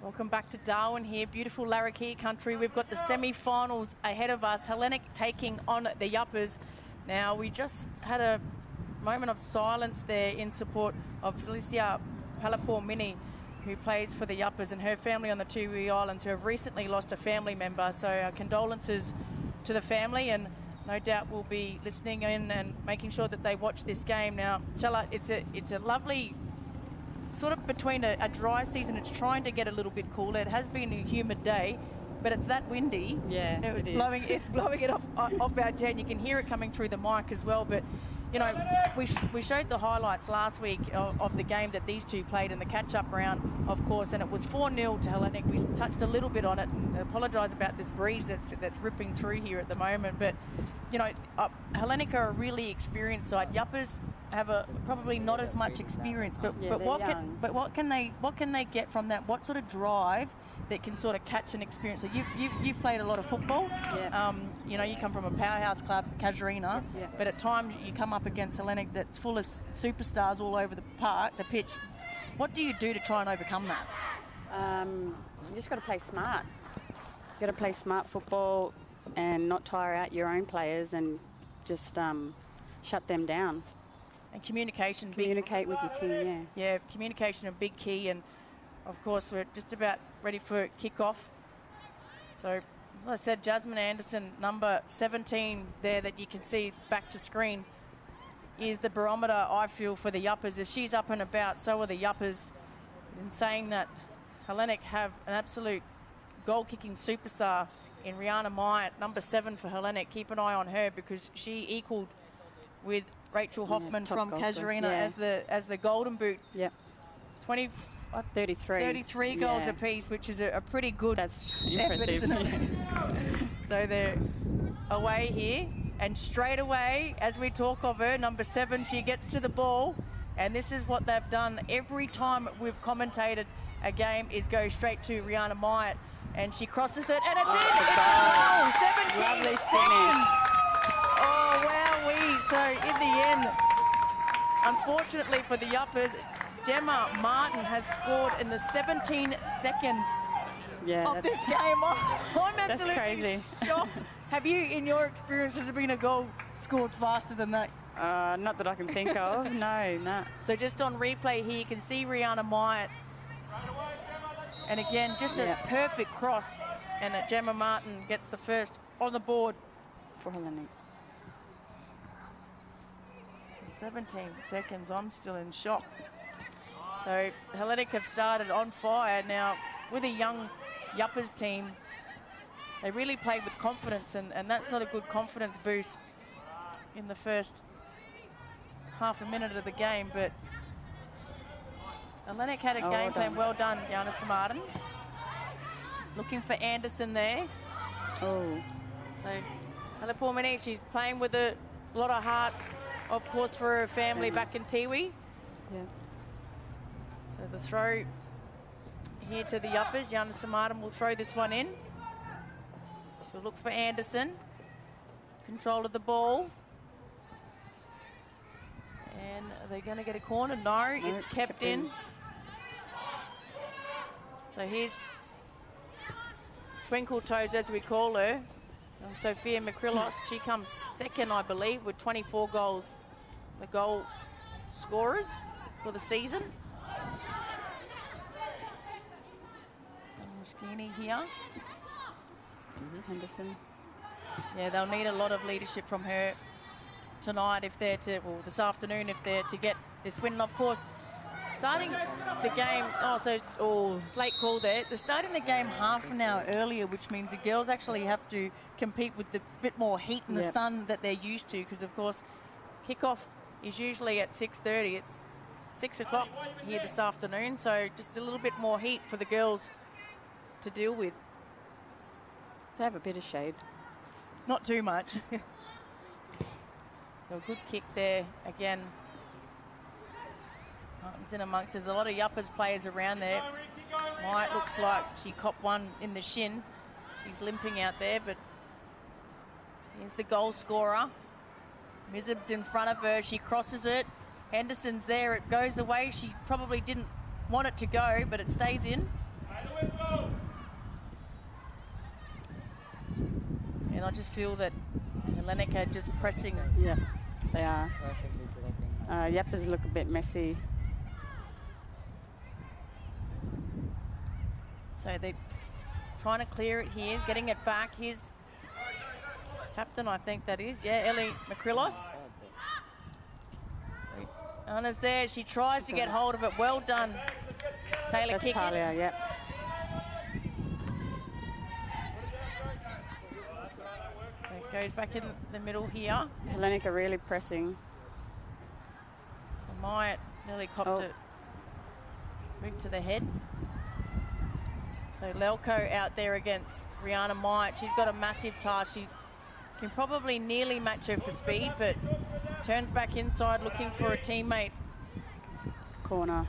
Welcome back to Darwin here, beautiful Larrakia country. We've got the semi-finals ahead of us. Hellenic taking on the Yapas. Now, we just had a moment of silence there in support of Felicia Palapor-Mini, who plays for the Yapas, and her family on the Tiwi Islands, who have recently lost a family member. So our condolences to the family, and no doubt we'll be listening in and making sure that they watch this game. Now, Chella, it's a lovely sort of between a dry season. It's trying to get a little bit cooler. It has been a humid day, but it's that windy. Yeah, it's blowing it off our tent. You can hear it coming through the mic as well. But you know, we showed the highlights last week of the game that these two played in the catch-up round, of course, and it was 4-0 to Hellenic. We touched a little bit on it, and I apologise about this breeze that's ripping through here at the moment. But you know, Hellenic are a really experienced side. Yapas have probably not as much experience, but what can they get from that? What sort of drive that can sort of catch an experience? So you've played a lot of football. Yeah. You know, you come from a powerhouse club, Casuarina, yeah. But at times you come up against Hellenic that's full of superstars all over the pitch. What do you do to try and overcome that? You just got to play smart. You got to play smart football and not tire out your own players, and just shut them down. And communication. Communicate with your team, yeah. Yeah, communication a big key, and of course we're just about ready for kick-off. So, as I said, Jasmine Anderson, number 17 there that you can see back to screen, is the barometer, I feel, for the Yapas. If she's up and about, so are the Yapas. In saying that, Hellenic have an absolute goal-kicking superstar in Rihanna Myatt, number 7 for Hellenic. Keep an eye on her, because she equalled with Rachel Hoffman from Casuarina as the Golden Boot. Yep. 33 goals apiece, which is a pretty good That's effort, impressive. isn't it? So they're away here, and straight away, as we talk of her, number 7, she gets to the ball, and this is what they've done every time we've commentated a game, is go straight to Rihanna Myatt, and she crosses it, and it's in! It's a goal! 17 Lovely seconds! Oh, wowee! So in the end, unfortunately for the Yapas, Gemma Martin has scored in the 17th second of this game. I'm absolutely crazy. shocked. Have you, in your experience, has there been a goal scored faster than that? Not that I can think of. No. So just on replay here, you can see Rihanna Myatt. And again, just a perfect cross. And Gemma Martin gets the first on the board For Hellenic. 17 seconds, I'm still in shock. So Hellenic have started on fire. Now, with a young Yapas team, they really played with confidence, and that's not a good confidence boost in the first half a minute of the game. But Hellenic had a game plan. Well done, Yana Samartin. Looking for Anderson there. Oh. So Palapor-Mini, she's playing with a lot of heart, of course, for her family back in Tiwi. Yeah. So the throw here to the Yapas. Yana Samartin will throw this one in. She'll look for Anderson. Control of the ball. And are they going to get a corner? No, it's kept in. So here's Twinkle Toes, as we call her. And Sophia Makrilos, she comes second, I believe, with 24 goals. The goal scorers for the season. Muskini here. Henderson. Yeah, they'll need a lot of leadership from her tonight if they're to, well, this afternoon if they're to get this win. And of course, starting the game, late call there. They're starting the game half an hour earlier, which means the girls actually have to compete with the bit more heat in the sun that they're used to, because of course, kickoff is usually at 6:30. It's 6 o'clock here this afternoon, so just a little bit more heat for the girls to deal with. They have a bit of shade. Not too much. So a good kick there again. Martin's in amongst it. There's a lot of Yapas players around there. Myatt looks like she copped one in the shin. She's limping out there, but here's the goal scorer. Mizib's in front of her. She crosses it. Henderson's there. It goes away. She probably didn't want it to go, but it stays in. And I just feel that Hellenic are just pressing. Yeah, they are. Yapas look a bit messy. So they're trying to clear it here, getting it back. Here's captain, I think that is. Yeah, Ellie Makrilos. Anna's there. She tries to get hold of it. Well done, Taylor. That's Kick Talia, it. yep. So it goes back in the middle here. Hellenic are really pressing. So Myatt nearly copped it. Moved to the head. So Lelko out there against Rihanna Myatt. She's got a massive task. She can probably nearly match her for speed, but turns back inside looking for a teammate. Corner.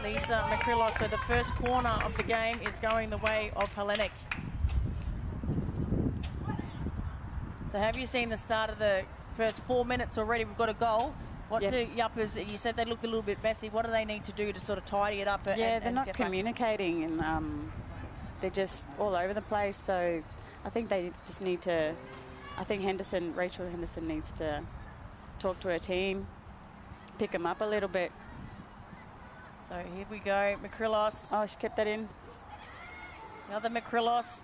Lisa Makrilos. So the first corner of the game is going the way of Hellenic. So have you seen the start of the first 4 minutes already? We've got a goal. What do Yapas, you said they looked a little bit messy. What do they need to do to sort of tidy it up? Yeah, they're not communicating, and they're just all over the place. So I think they just need to, I think Rachel Henderson needs to talk to her team, pick them up a little bit. So here we go, Makrilos. Oh, she kept that in. Another Makrilos.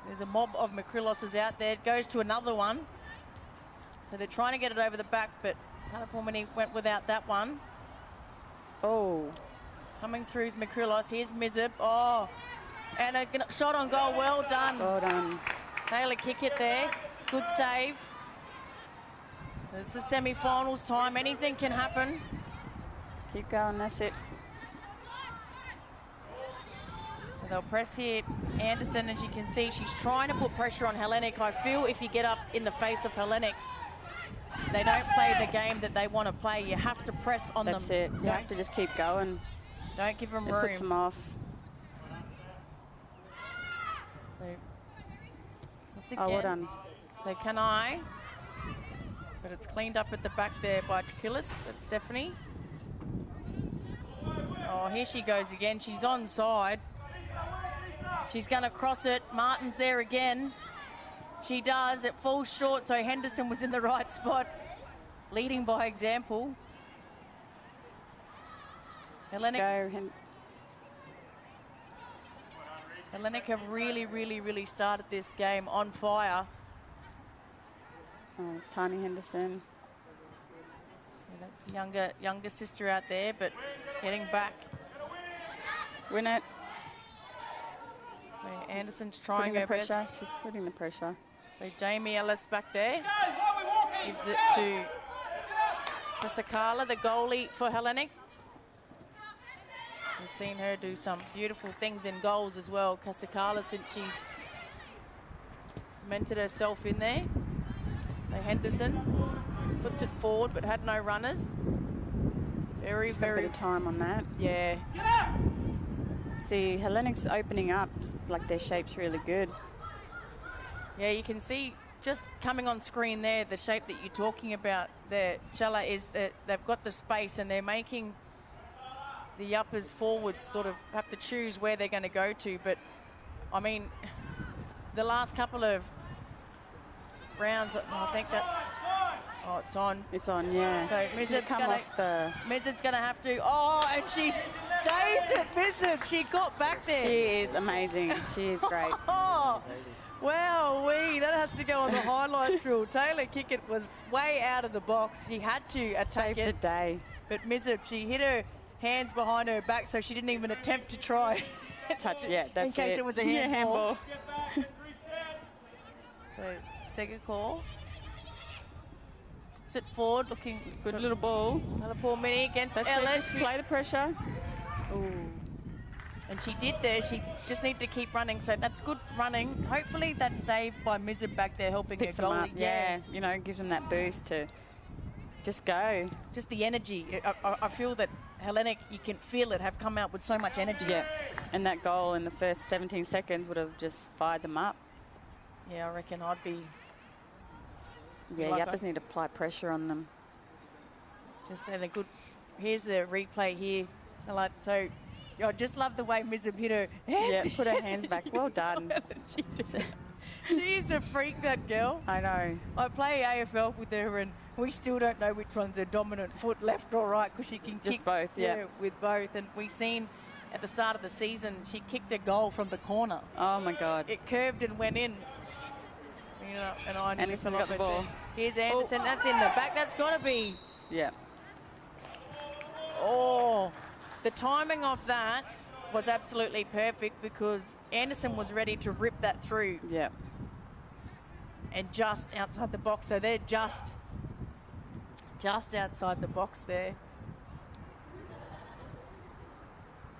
There's a mob of Makriloses out there. It goes to another one. So they're trying to get it over the back, but Hanapomini went without that one. Oh. Coming through is Makrilos. Here's Mizub. Oh, and a shot on goal. Well done. Well done. Taylor kick it there. Good save. It's the semi-finals time. Anything can happen. Keep going, that's it. So they'll press here. Anderson, as you can see, she's trying to put pressure on Hellenic. I feel if you get up in the face of Hellenic, they don't play the game that they want to play. You have to press on them. That's it. You have to just keep going. Don't give them room. It puts them off. So, once again. Oh, well done. So can I? But it's cleaned up at the back there by Trakilis. That's Stephanie. Oh, here she goes again. She's onside. She's going to cross it. Martin's there again. She does. It falls short, so Henderson was in the right spot, leading by example. Hellenic have really started this game on fire. Oh, it's Tiny Henderson. Yeah, that's the younger sister out there, but getting back. Win it. So Anderson's trying her best. She's putting the pressure. So Jamie Ellis back there. Gives it to Kasakala, the goalie for Hellenic. We've seen her do some beautiful things in goals as well, Kasakala, since she's cemented herself in there. So Henderson puts it forward, but had no runners. Very got a bit of time on that. Yeah. See, Hellenic's opening up, like their shape's really good. Yeah, you can see just coming on screen there, the shape that you're talking about there, Chella, is that they've got the space and they're making the uppers forwards sort of have to choose where they're going to go to. But, I mean, the last couple of rounds, I think that's... Oh, it's on. It's on, yeah. So Mizub's going to have to... Oh, and she's saved it, Mizub. She got back there. She is amazing. She is great. Oh, wow-wee. That has to go on the highlights reel. Taylor Kickett was way out of the box. She had to attack Saved the day. But Mizub, she hit her hands behind her back, so she didn't even attempt to try. Touch, yeah, that's it. In case it was a handball. Yeah, So, second call. Puts it forward, looking good little ball. Hanapomini against Ellis. Ellis. Just play the pressure. Ooh. And she did there. She just needed to keep running, so that's good running. Hopefully that's saved by Mizub back there helping Picks her goalie. them up. Yeah, you know, gives them that boost to just go. Just the energy. I feel that Hellenic, you can feel it, have come out with so much energy. Yeah, and that goal in the first 17 seconds would have just fired them up. Yeah, I reckon I'd be... Yeah, Yapas need to apply pressure on them. Just in a good... Here's the replay here. So I just love the way Mizab hit her Yeah, hands. put her hands back. Well done. She's a freak, that girl. I know. I play AFL with her, and we still don't know which one's her dominant foot, left or right, because she can Just kick both, yeah. with both. And we seen at the start of the season, she kicked a goal from the corner. Oh, my God. It curved and went in. You know, and I nearly Anderson fell got off the it ball. too. Here's Anderson. That's in the back. That's got to be. Yeah. Oh, the timing of that was absolutely perfect, because Anderson was ready to rip that through. Yeah. And just outside the box. So they're just outside the box there.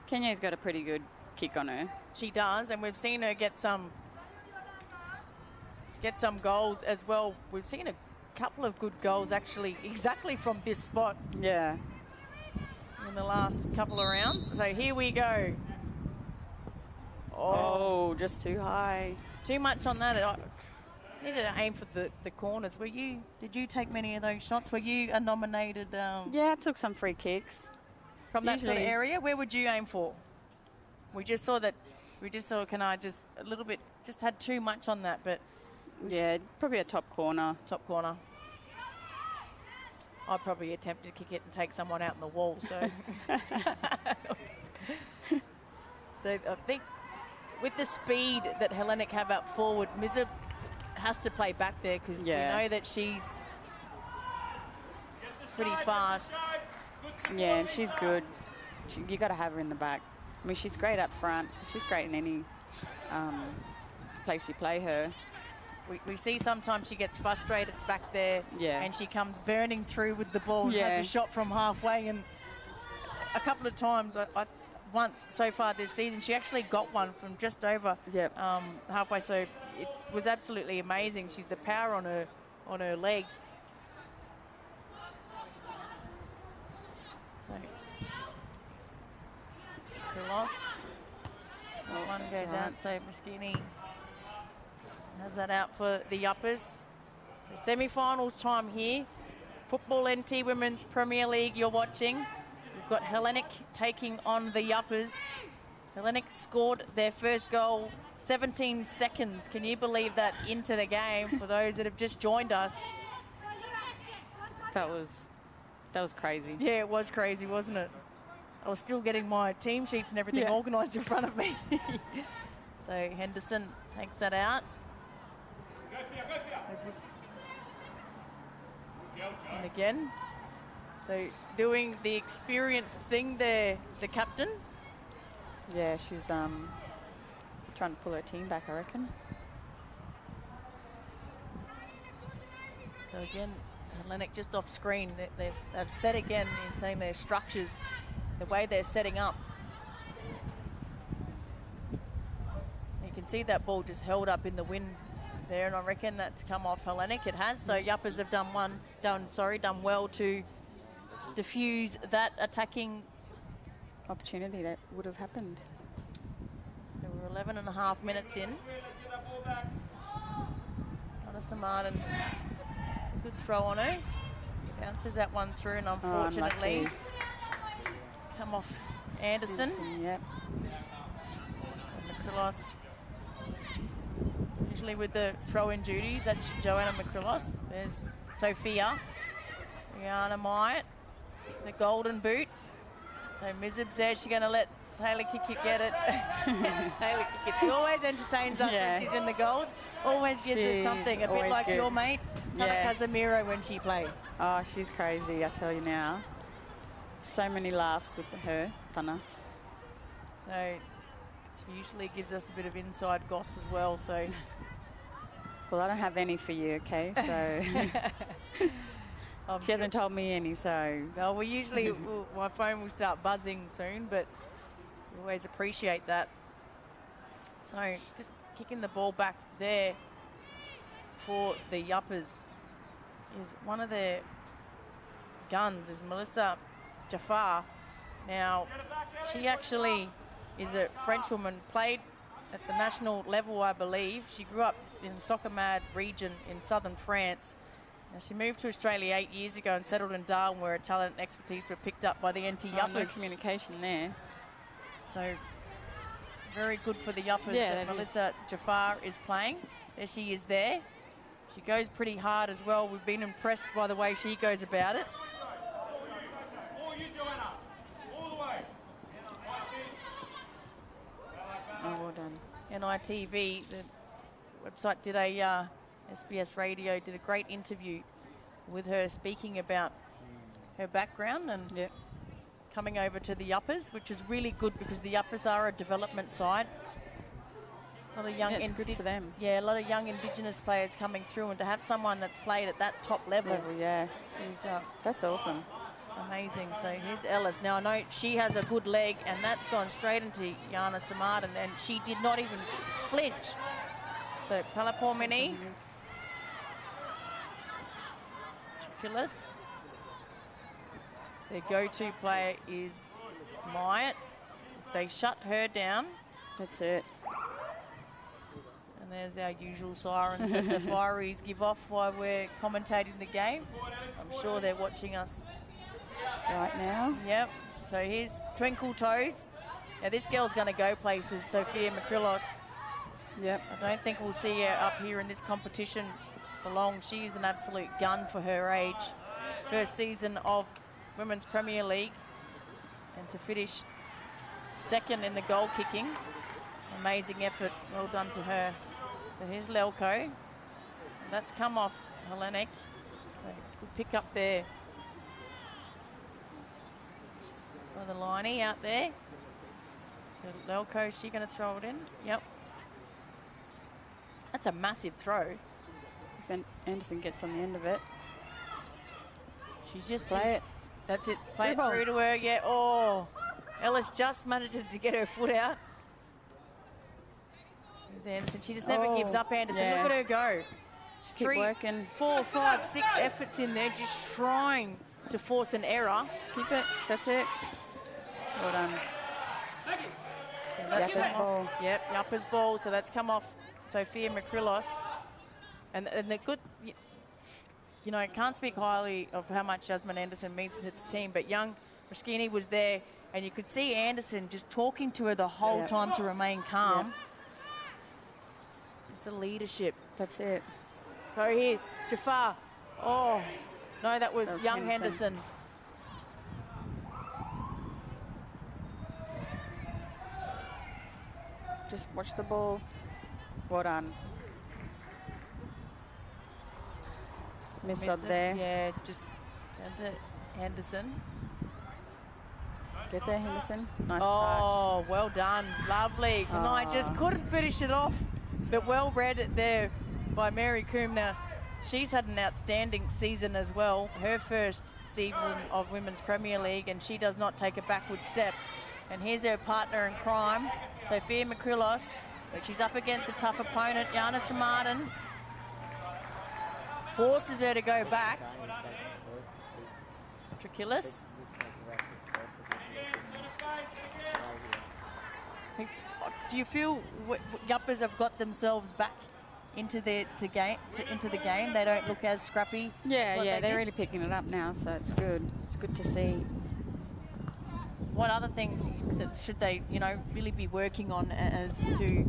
Kenya's got a pretty good kick on her. She does, and we've seen her get some goals as well. We've seen a couple of good goals actually exactly from this spot Yeah. in the last couple of rounds. So here we go. Oh, just too high. Too much on that. I needed to aim for the corners. Did you take many of those shots? Were you nominated Yeah, I took some free kicks. from that sort of Usually. area? Where would you aim for? We just saw Kanai just a little bit, just had too much on that, but Yeah, probably a top corner. top corner. I'd probably attempt to kick it and take someone out in the wall. So, so I think with the speed that Hellenic have up forward, Mizab has to play back there, because Yeah. we know that she's pretty fast. Yeah, and she's good. You got to have her in the back. I mean, she's great up front. She's great in any place you play her. We see sometimes she gets frustrated back there, Yeah. and she comes burning through with the ball and Yeah. has a shot from halfway. And a couple of times, once so far this season, she actually got one from just over Yep. halfway. So it was absolutely amazing. She's the power on her leg. So Kulos, one that's goes all right. out. So Moschini has that out for the Yapas. So semi-finals time here. Football NT Women's Premier League you're watching. We've got Hellenic taking on the Yapas. Hellenic scored their first goal 17 seconds. Can you believe that, into the game for those that have just joined us? That was crazy. Yeah, it was crazy, wasn't it? I was still getting my team sheets and everything Yeah. organised in front of me. So Henderson takes that out. And again, so doing the experience thing there, the captain. Yeah, she's trying to pull her team back, I reckon. So again, Hellenic just off screen. They've set again in saying their structures, the way they're setting up. You can see that ball just held up in the wind there, and I reckon that's come off Hellenic. It has. So Yapas have done well to diffuse that attacking Opportunity that would have happened. So we're 11 and a half minutes in. Madison Martin, it's a good throw on her. Bounces that one through, and unfortunately, unlucky. come off Anderson. Yep. So Makrilos, usually with the throw-in duties, that's Joanna Makrilos. There's Sophia. Rihanna Myatt, the golden boot. So Mizab's there. She's going to let Taylor Kickett get it. Taylor Kickett. She always entertains us Yeah. when she's in the goals. Always gives us She's something. A bit always like good. your mate, Yeah. Casemiro, when she plays. Oh, she's crazy, I tell you now. So many laughs with her, Tana. So she usually gives us a bit of inside goss as well. So Well, I don't have any for you, okay? So she hasn't told me any, so. well, we usually, my phone will start buzzing soon, but we always appreciate that. So just kicking the ball back there for the Yapas is one of their guns, is Melissa Jafar. Now, she actually is a Frenchwoman, played at the national level, I believe. She grew up in Soccer-Mad region in southern France. Now, she moved to Australia 8 years ago and settled in Darwin, where her talent and expertise were picked up by the NT Oh, no Yapas. communication there. So very good for the Yapas Yeah, that that Melissa Jafar is playing. There she is there. She goes pretty hard as well. We've been impressed by the way she goes about it. Oh, well done. NITV, the website did a, SBS Radio did a great interview with her speaking about her background and Yep. coming over to the Yapas, which is really good because the Yapas are a development side. A lot of young, Yeah, it's good for them. Yeah, a lot of young Indigenous players coming through, and to have someone that's played at that top level Yeah, is that's awesome. amazing. So here's Ellis. Now I know she has a good leg, and that's gone straight into Yana Samadin, and she did not even flinch. So Palapomini, Triculus. Their go-to player is Myatt. If they shut her down, That's it. and there's our usual sirens that the Fireys give off while we're commentating the game. I'm sure they're watching us Right now. Yep. So here's Twinkle Toes. Now this girl's going to go places, Sophia Makrilos. Yep. I don't think we'll see her up here in this competition for long. She's an absolute gun for her age. First season of Women's Premier League. And to finish second in the goal kicking. Amazing effort. Well done to her. So here's Lelko. And that's come off Hellenic. So good pick up there. The liney out there. So Lelko, is she going to throw it in? Yep. That's a massive throw. If Anderson gets on the end of it. She just Play it. That's it. Play Dribble. it through to her. Yeah. Oh, Ellis just manages to get her foot out. There's Anderson. She just never gives up, Anderson. yeah. Look at her go. Just keep working. 4, 5, 6 efforts in there, just trying to force an error. Keep it. That's it. Well done. And that's Yapa's come off. ball. Yep, Yapa's ball. So that's come off Sophia Makrilos. And the good, you know, I can't speak highly of how much Jasmine Anderson means to his team, but young Moschini was there, and you could see Anderson just talking to her the whole time to remain calm. It's the leadership. That's it. So here, Jafar. Oh, no, that was young Henderson. Henderson. Just watch the ball. Well done. Miss up there. Yeah, just Henderson. Get there, Henderson. Nice Oh, well done. Lovely. I just couldn't finish it off, but well read there by Mary Coombe. Now, she's had an outstanding season as well. Her first season of Women's Premier League, and she does not take a backward step. And here's her partner in crime, Sophia Makrilos, but she's up against a tough opponent, Yana Samadin. Forces her to go back. Triculus. Do you feel Yapas have got themselves back into the game? They don't look as scrappy. Yeah, they're really picking it up now, so it's good. It's good to see. What other things that should they, you know, really be working on as to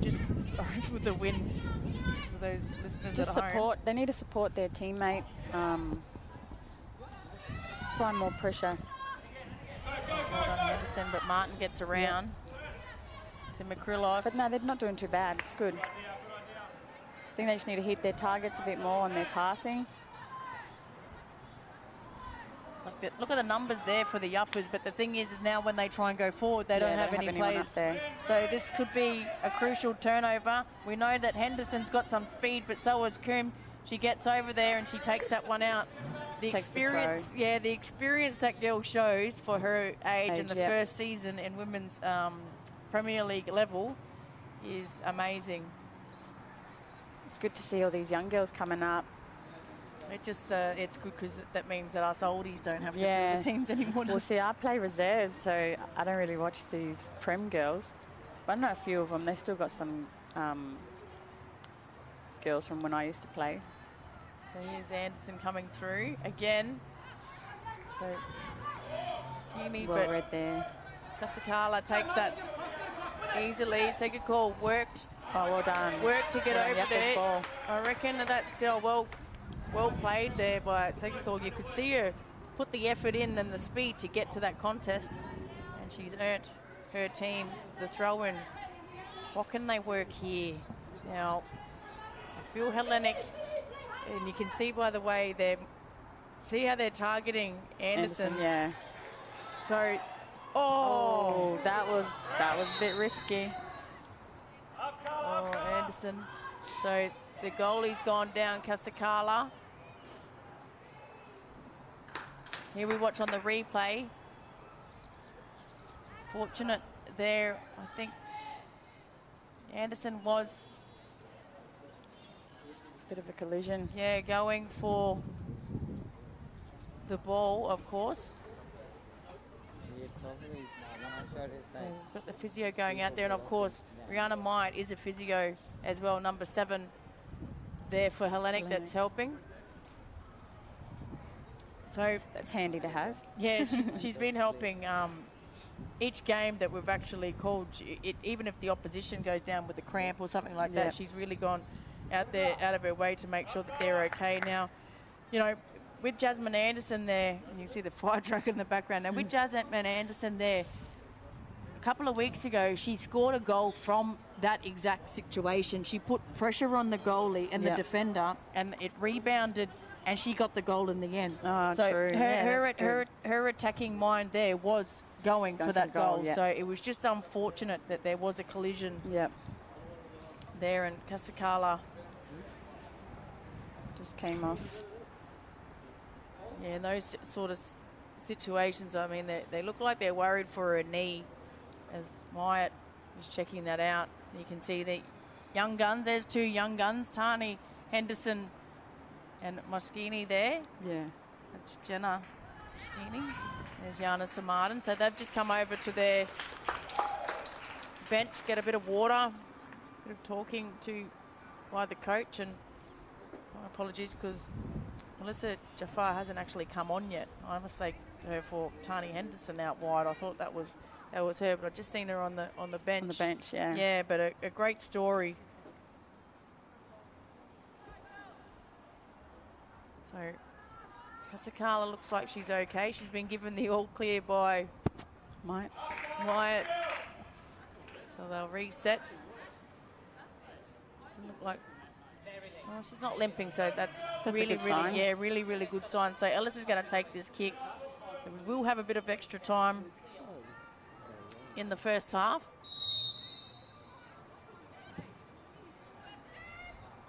just sorry for the win for those listeners Just at home? support. They need to support their teammate. Apply more pressure. Well done, Henderson, but Martin gets around to Makrilos. But no, they're not doing too bad. It's good. I think they just need to hit their targets a bit more on their passing. Look at the numbers there for the Yapas, but the thing is now when they try and go forward, they don't have any players. Up there. So this could be a crucial turnover. We know that Henderson's got some speed, but so has Coombe. She gets over there and she takes that one out. The experience, the experience that girl shows for her age and the first season in Women's Premier League level is amazing. It's good to see all these young girls coming up. It just, it's good because that means that us oldies don't have to field the teams anymore. Well, see, I play reserves, so I don't really watch these Prem girls. But I know a few of them. They still got some girls from when I used to play. So here's Anderson coming through again. So skinny, well but read there. Kasakala takes that easily. Second call worked. Oh, well done. Worked to get over Yapas there. ball. I reckon that's well played there by second call. You could see her put the effort in and the speed to get to that contest, and she's earned her team the throw-in. What can they work here? Now, I feel Hellenic, and you can see by the way see how they're targeting Anderson. Yeah. So, oh, that was a bit risky. Oh, Anderson. So the goalie's gone down, Kasakala. Here we watch on the replay. Fortunate there, I think Anderson was... Bit of a collision. Yeah, going for the ball, of course. So we've got the physio going out there, and of course Rihanna Myatt is a physio as well, number 7 there for Hellenic that's helping. So that's handy to have. Yeah, she's been helping each game that we've actually called. Even if the opposition goes down with a cramp or something like that, she's really gone out of her way to make sure that they're okay. Now, you know, with Jasmine Anderson there, and you can see the fire truck in the background. Now, with Jasmine Anderson there, a couple of weeks ago, she scored a goal from that exact situation. She put pressure on the goalie and the defender, and it rebounded, and she got the goal in the end. Oh, so true. her attacking mind there was going for that goal. Yeah. So it was just unfortunate that there was a collision there, and Kasakala just came off. Yeah, in those sort of situations, I mean, they look like they're worried for her knee, as Myatt was checking that out. You can see the young guns. There's 2 young guns, Tani Henderson and Moschini there. Yeah. That's Jenna Moschini. There's Yana Samartin. So they've just come over to their bench, get a bit of water, a bit of talking to by the coach. And my apologies, because Melissa Jafar hasn't actually come on yet. I mistake her for Tani Henderson out wide. I thought that was her, but I've just seen her on the bench. On the bench, yeah. Yeah, but a great story. So Kasakala looks like she's okay. She's been given the all clear by Myatt. So they'll reset. Doesn't look like... Oh, she's not limping, so that's really, a good sign. Yeah, really, really good sign. So Ellis is going to take this kick. So we will have a bit of extra time in the first half.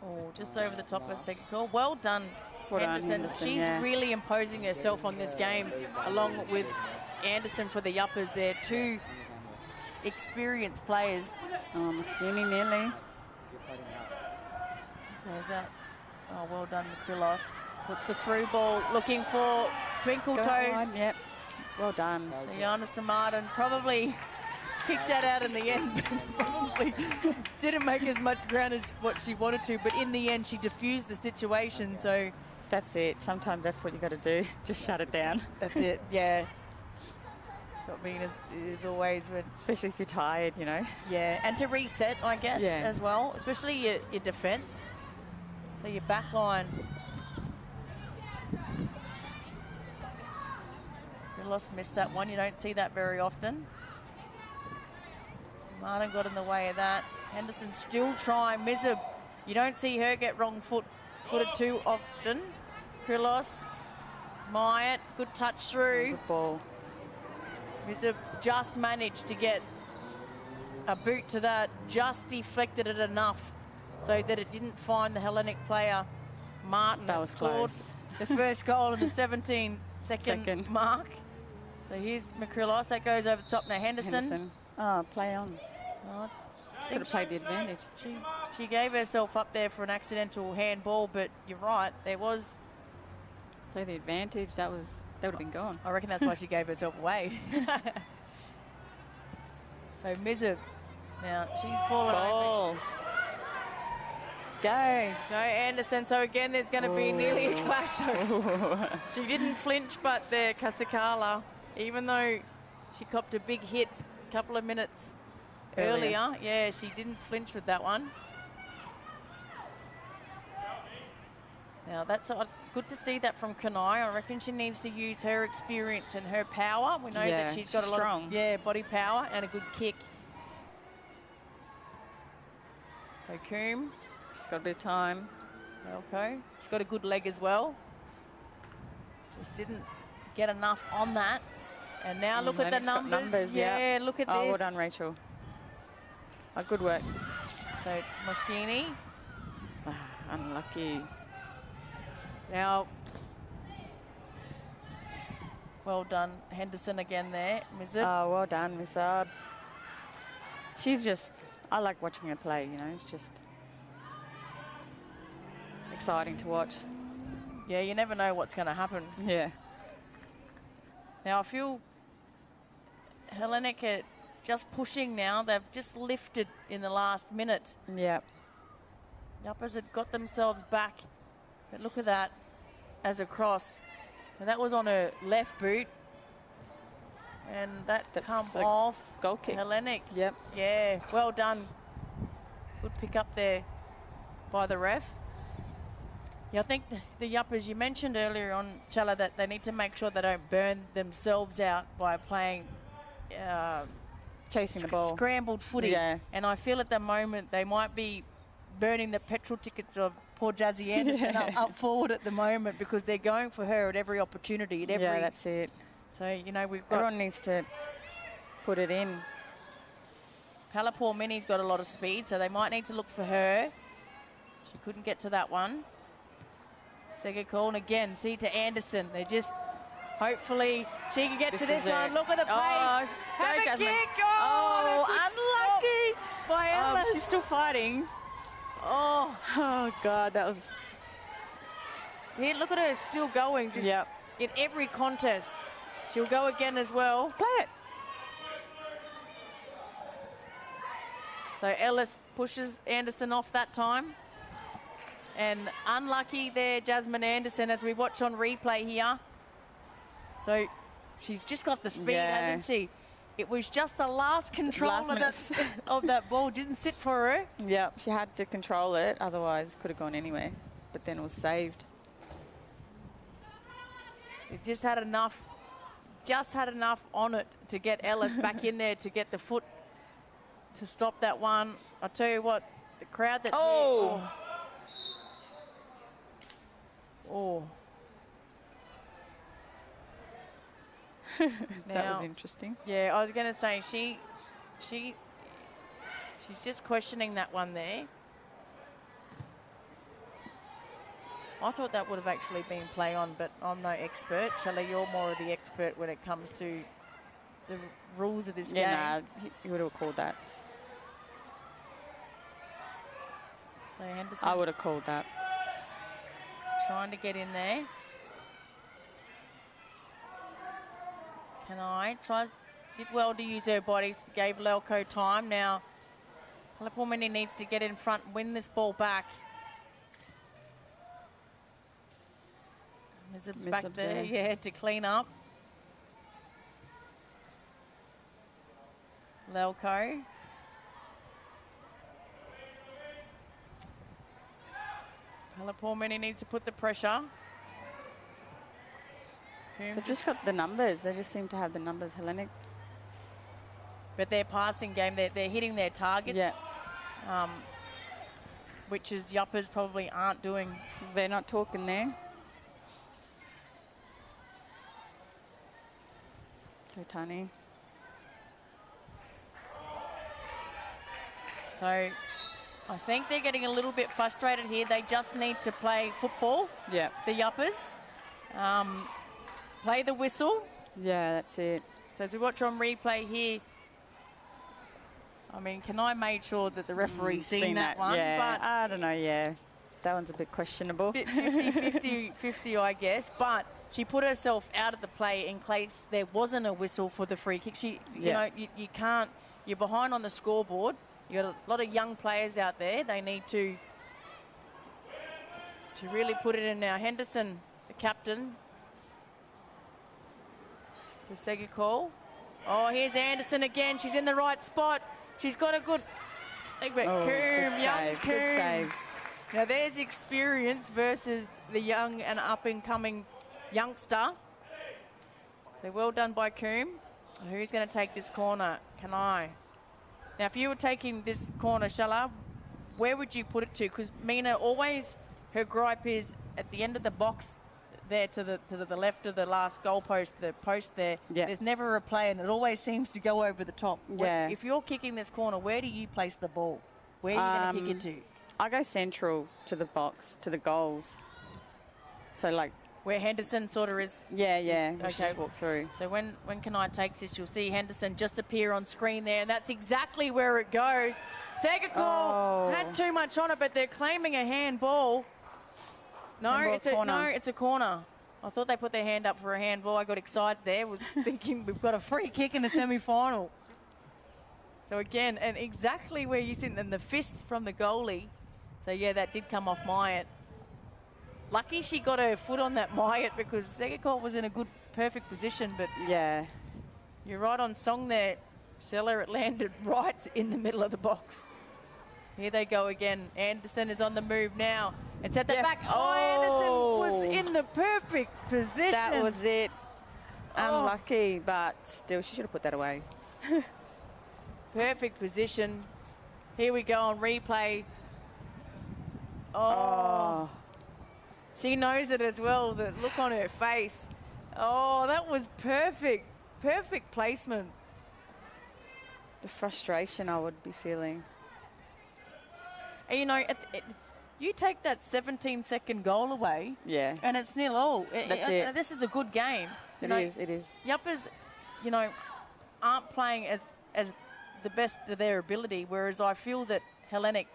Oh, just over the top of the second call. Well done, Henderson. She's really imposing herself on this game, along with Anderson for the Yapas. They're 2 experienced players. Oh, Moschini nearly. There's that. Oh, well done, Makrilos. Puts a through ball, looking for Twinkle Toes. Yep, well done. So Yana Samartin probably kicks that out in the end, but probably didn't make as much ground as what she wanted to, but in the end she diffused the situation, so... That's it. Sometimes that's what you got to do. Just shut it down. That's it, yeah. So I mean, is always when... Especially if you're tired, you know. Yeah, and to reset, I guess, as well, especially your defence. So your back line. Lost missed that one. You don't see that very often. So Martin got in the way of that. Henderson still trying. Mizab, you don't see her get wrong-footed too often. Krilos, Myatt, good touch through. Good ball. Mizab just managed to get a boot to that, just deflected it enough so that it didn't find the Hellenic player, Martin. That was close. The first goal in the 17-second mark. So here's Makrilos. That goes over the top now. Henderson. Oh, play on. Oh, could have played the advantage. She gave herself up there for an accidental handball, but you're right. There was... Play the advantage. That would have been gone. I reckon that's why she gave herself away. So Mizab. Now she's fallen over. Go Anderson. So again, there's going to be nearly a clash. She didn't flinch, but there, Kasakala, even though She copped a big hit a couple of minutes Earlier. earlier. Yeah, she didn't flinch with that one. Now, that's good to see that from Kanai. I reckon she needs to use her experience and her power. We know that she's got a lot of body power and a good kick. So Coombe. She's got a bit of time. Okay. She's got a good leg as well. Just didn't get enough on that. And now look at the numbers. Yeah, look at this. Oh, well done, Rachel. Oh, good work. So Moschini. Unlucky. Now, well done, Henderson again there. Mizab. Oh, well done, Mizab. She's just, I like watching her play, you know, it's just exciting to watch. Yeah, you never know what's going to happen. Yeah. Now, I feel Hellenic are just pushing now. They've just lifted in the last minute. Yeah. Yapas had got themselves back. But look at that as a cross. And that was on her left boot. And that's come off. Goal kick. Hellenic. Yep. Yeah, well done. Good pick up there by the ref. Yeah, I think the Yapas, you mentioned earlier on, Chala, that they need to make sure they don't burn themselves out by playing chasing the ball. Scrambled footy. Yeah. And I feel at the moment they might be burning the petrol tickets of poor Jazzy Anderson up forward at the moment because they're going for her at every opportunity. At every, yeah, that's it. So, you know, we've got... Everyone needs to put it in. Palapur Mini's got a lot of speed, so they might need to look for her. She couldn't get to that one. Segakol, and again, see to Anderson. They just... Hopefully she can get to this one. Look at the pace. Oh, Have a Jasmine. kick. Oh, unlucky. By Ellis. She's still fighting. Oh, God, that was... Here, look at her still going. Just in every contest. She'll go again as well. Play it. So Ellis pushes Anderson off that time. And unlucky there, Jasmine Anderson, as we watch on replay here. So she's just got the speed, hasn't she? It was just the last control of that ball. Didn't sit for her. Yeah, she had to control it. Otherwise, could have gone anywhere. But then it was saved. It just had enough on it to get Ellis back in there to get the foot to stop that one. I'll tell you what, the crowd that's here. That was interesting. Yeah, I was going to say she's just questioning that one there. I thought that would have actually been play on, but I'm no expert. Shelley, you're more of the expert when it comes to the rules of this game. Yeah, nah, you would have called that. So Henderson. I would have called that. Trying to get in there. Did well to use her bodies, gave Lelko time. Now, Palapumini needs to get in front, win this ball back. Mizab's back there, yeah, to clean up. Lelko. Palapumini needs to put the pressure. They've just got the numbers. They just seem to have the numbers, Hellenic. But their passing game, they're hitting their targets, which is Yapas probably aren't doing. They're not talking there. So tiny. So I think they're getting a little bit frustrated here. They just need to play football, the Yapas. Play the whistle. Yeah, that's it. So as we watch on replay here, I mean, Kanai made sure that the referee seen that one. Yeah, but I don't know, that one's a bit questionable. Bit 50-50, I guess. But she put herself out of the play in case there wasn't a whistle for the free kick. You know, you can't, you're behind on the scoreboard. You got a lot of young players out there. They need to really put it in now. Henderson, the captain, to Segakol. Oh, here's Anderson again. She's in the right spot. She's got a good... Good young save. Good save. Now, there's experience versus the young and up-and-coming youngster. So, well done by Coombe. Who's going to take this corner? Can I? Now, if you were taking this corner, Shala, where would you put it to? Because Mina always, her gripe is at the end of the box there to the left of the last goalpost, the post there. Yeah. There's never a play, and it always seems to go over the top. Yeah. If you're kicking this corner, where do you place the ball? Where are you going to kick it to? I go central to the box, to the goals. So, like... Where Henderson sort of is. Yeah. Okay. Just walk through. So when can I take this? You'll see Henderson just appear on screen there, and that's exactly where it goes. Segakol had too much on it, but they're claiming a handball. No, it's a corner. I thought they put their hand up for a handball. I got excited there. Was thinking we've got a free kick in the semi-final. So again, and exactly where you think, and the fist from the goalie. So yeah, that did come off Myatt. Lucky she got her foot on that Myatt because Segakol was in a good, perfect position. But yeah, you're right on song there, Stella. It landed right in the middle of the box. Here they go again. Anderson is on the move now. It's at the back. Oh, Anderson was in the perfect position. That was it. Unlucky, but still, she should have put that away. Perfect position. Here we go on replay. Oh. She knows it as well, the look on her face. Oh, that was perfect. Perfect placement. The frustration I would be feeling. And, you know, you take that 17-second goal away. Yeah. And it's 0-0. That's it. This is a good game. It is. Yapas, you know, aren't playing as the best of their ability, whereas I feel that Hellenic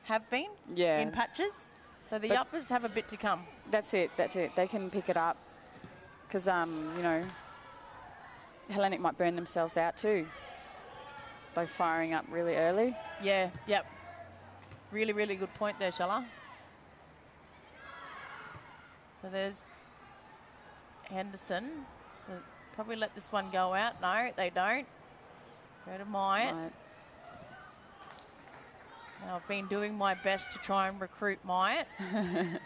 have been in patches. So the Yapas have a bit to come. That's it. They can pick it up because, you know, Hellenic might burn themselves out too by firing up really early. Yeah, yep. Really, really good point there, Shala. So there's Henderson. So probably let this one go out. No, they don't. Go to Myatt. Now, I've been doing my best to try and recruit Myatt to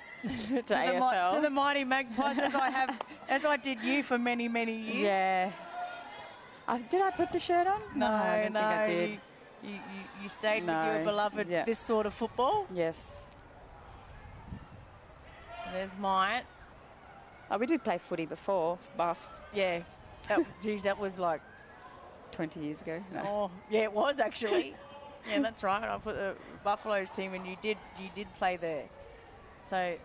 the mighty Magpies, as I did you for many, many years. Yeah. Did I put the shirt on? No, I don't think I did. You stayed with your beloved this sort of football. Yes. So there's Myatt. Oh, we did play footy before, for Buffs. Yeah. Geez, that was like 20 years ago. No. Oh, yeah, it was actually. Yeah, that's right. I put the Buffaloes team, and you did play there. So,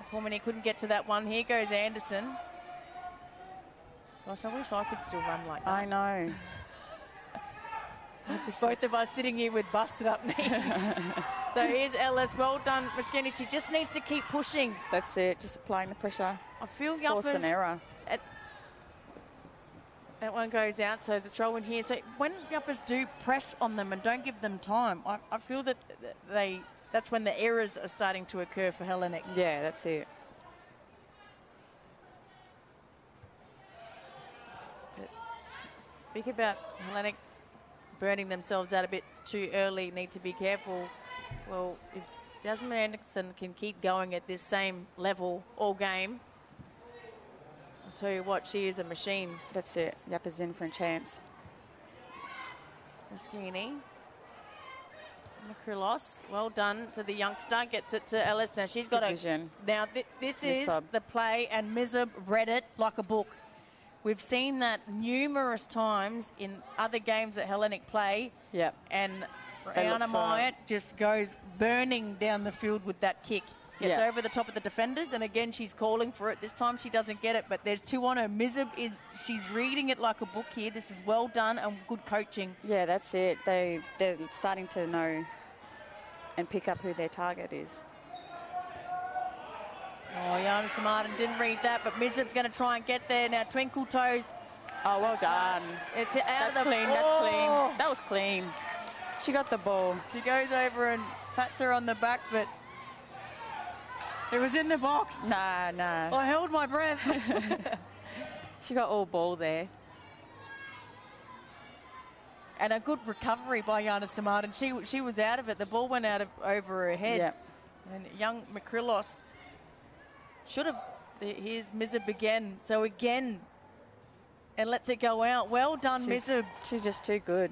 Cormany couldn't get to that one. Here goes Anderson. Gosh, I wish I could still run like that. I know. Both of us sitting here with busted up knees. So here's Ellis. Well done, Mashkini. She just needs to keep pushing. That's it. Just applying the pressure. I feel Force an error. That one goes out, so the throw in here. So when Yapas do press on them and don't give them time, I feel that that's when the errors are starting to occur for Hellenic. Yeah, that's it. Speak about Hellenic burning themselves out a bit too early, need to be careful. Well, if Jasmine Anderson can keep going at this same level all game, I'll tell you what, she is a machine. That's it. Yapa's in for a chance. Moschini. Makrilos, well done to the youngster, gets it to Ellis. Now she's got vision. Now this is the play, and Mizab read it like a book. We've seen that numerous times in other games that Hellenic play. Yep. And Rihanna Myatt just goes burning down the field with that kick. Gets over the top of the defenders, and again, she's calling for it. This time she doesn't get it, but there's two on her. Mizab she's reading it like a book here. This is well done and good coaching. Yeah, that's it. They're starting to know and pick up who their target is. Oh, Yana Martin didn't read that, but Mizab's going to try and get there. Now, Twinkle Toes. Oh, well done. It's out that's of the clean. That's clean. That was clean. She got the ball. She goes over and pats her on the back, but it was in the box. Nah. I held my breath. She got all ball there. And a good recovery by Yapas Martin. She was out of it. The ball went out over her head. Yep. And young Makrilos should have. Here's Mizub again. So again, and lets it go out. Well done, Mizub. She's just too good.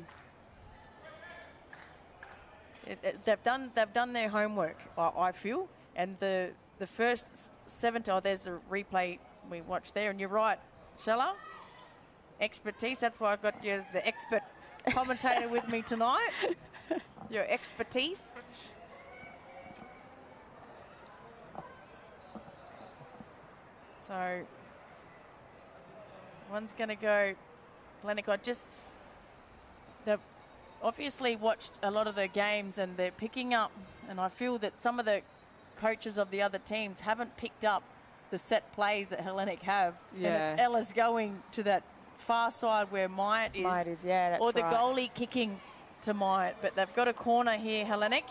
They've done their homework, I feel. And the first 70. Oh, there's a replay we watched there. And you're right, Shella. Expertise. That's why I've got you as the expert commentator with me tonight. Your expertise. So one's going to go Hellenic. They've obviously watched a lot of their games and they're picking up, and I feel that some of the coaches of the other teams haven't picked up the set plays that Hellenic have. Yeah. And it's Ella's going to that far side where Myatt is. Yeah, that's or the right. goalie kicking to Myatt. But they've got a corner here, Hellenic.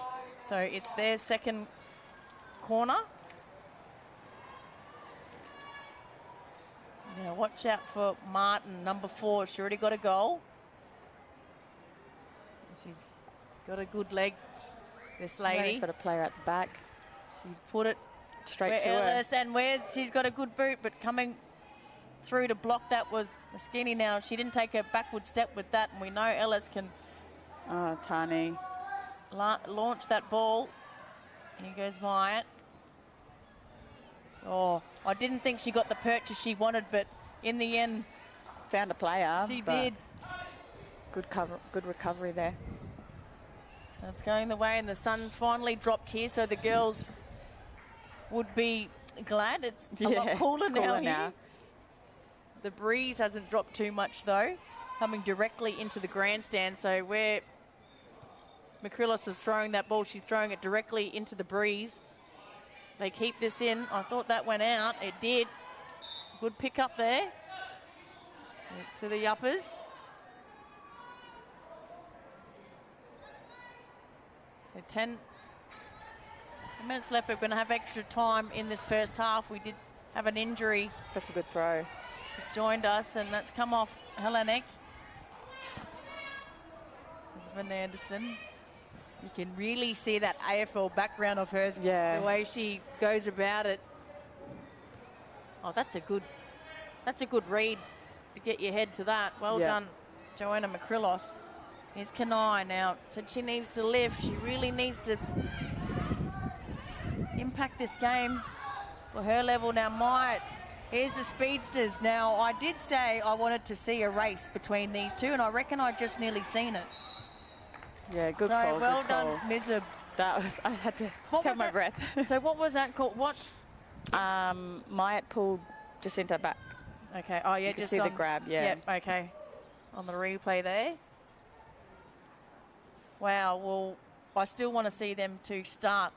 So it's their second corner. Now watch out for Martin, number 4. She already got a goal. She's got a good leg, this lady. She's got a player at the back. She's put it Straight to Ellis, her. and she's got a good boot, but coming through to block that was Moschini. Now she didn't take a backward step with that, and we know Ellis can Tani. launch that ball. Here goes Myatt. Oh, I didn't think she got the purchase she wanted, but in the end, Found a player. she did. Good recovery there. So it's going the way, and the sun's finally dropped here, so the girls would be glad. It's a lot cooler now here. The breeze hasn't dropped too much, though, coming directly into the grandstand. So where Makrilos is throwing that ball, she's throwing it directly into the breeze. They keep this in. I thought that went out. It did. Good pick up there to the Yapas. So 10 minutes left. We're going to have extra time in this first half. We did have an injury. That's a good throw. He's joined us, and that's come off Hellenic. There's Van Anderson. You can really see that AFL background of hers, the way she goes about it. Oh, that's a good read to get your head to that. Well done, Joanna Makrilos. Here's Kanai now. Said she needs to lift. She really needs to impact this game for her level. Now, Myatt, here's the speedsters. Now, I did say I wanted to see a race between these two, and I reckon I just nearly seen it. Yeah, good so call. well good done, call. Mizub. That was, I had to have my breath. So what was that called? What? Myatt pulled Jacinta back. Okay. Oh, yeah, You can just see the grab, Yep, okay. On the replay there. Wow, well, I still want to see them to start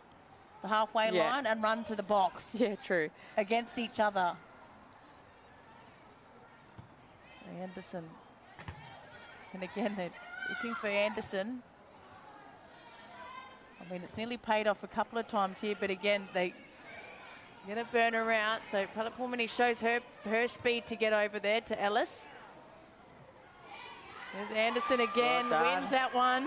the halfway line and run to the box. Yeah, true. Against each other. So Anderson. And again, they're looking for Anderson. I mean, it's nearly paid off a couple of times here, but again, they get a burner out. So Palapumini shows her speed to get over there to Ellis. There's Anderson again, wins that one.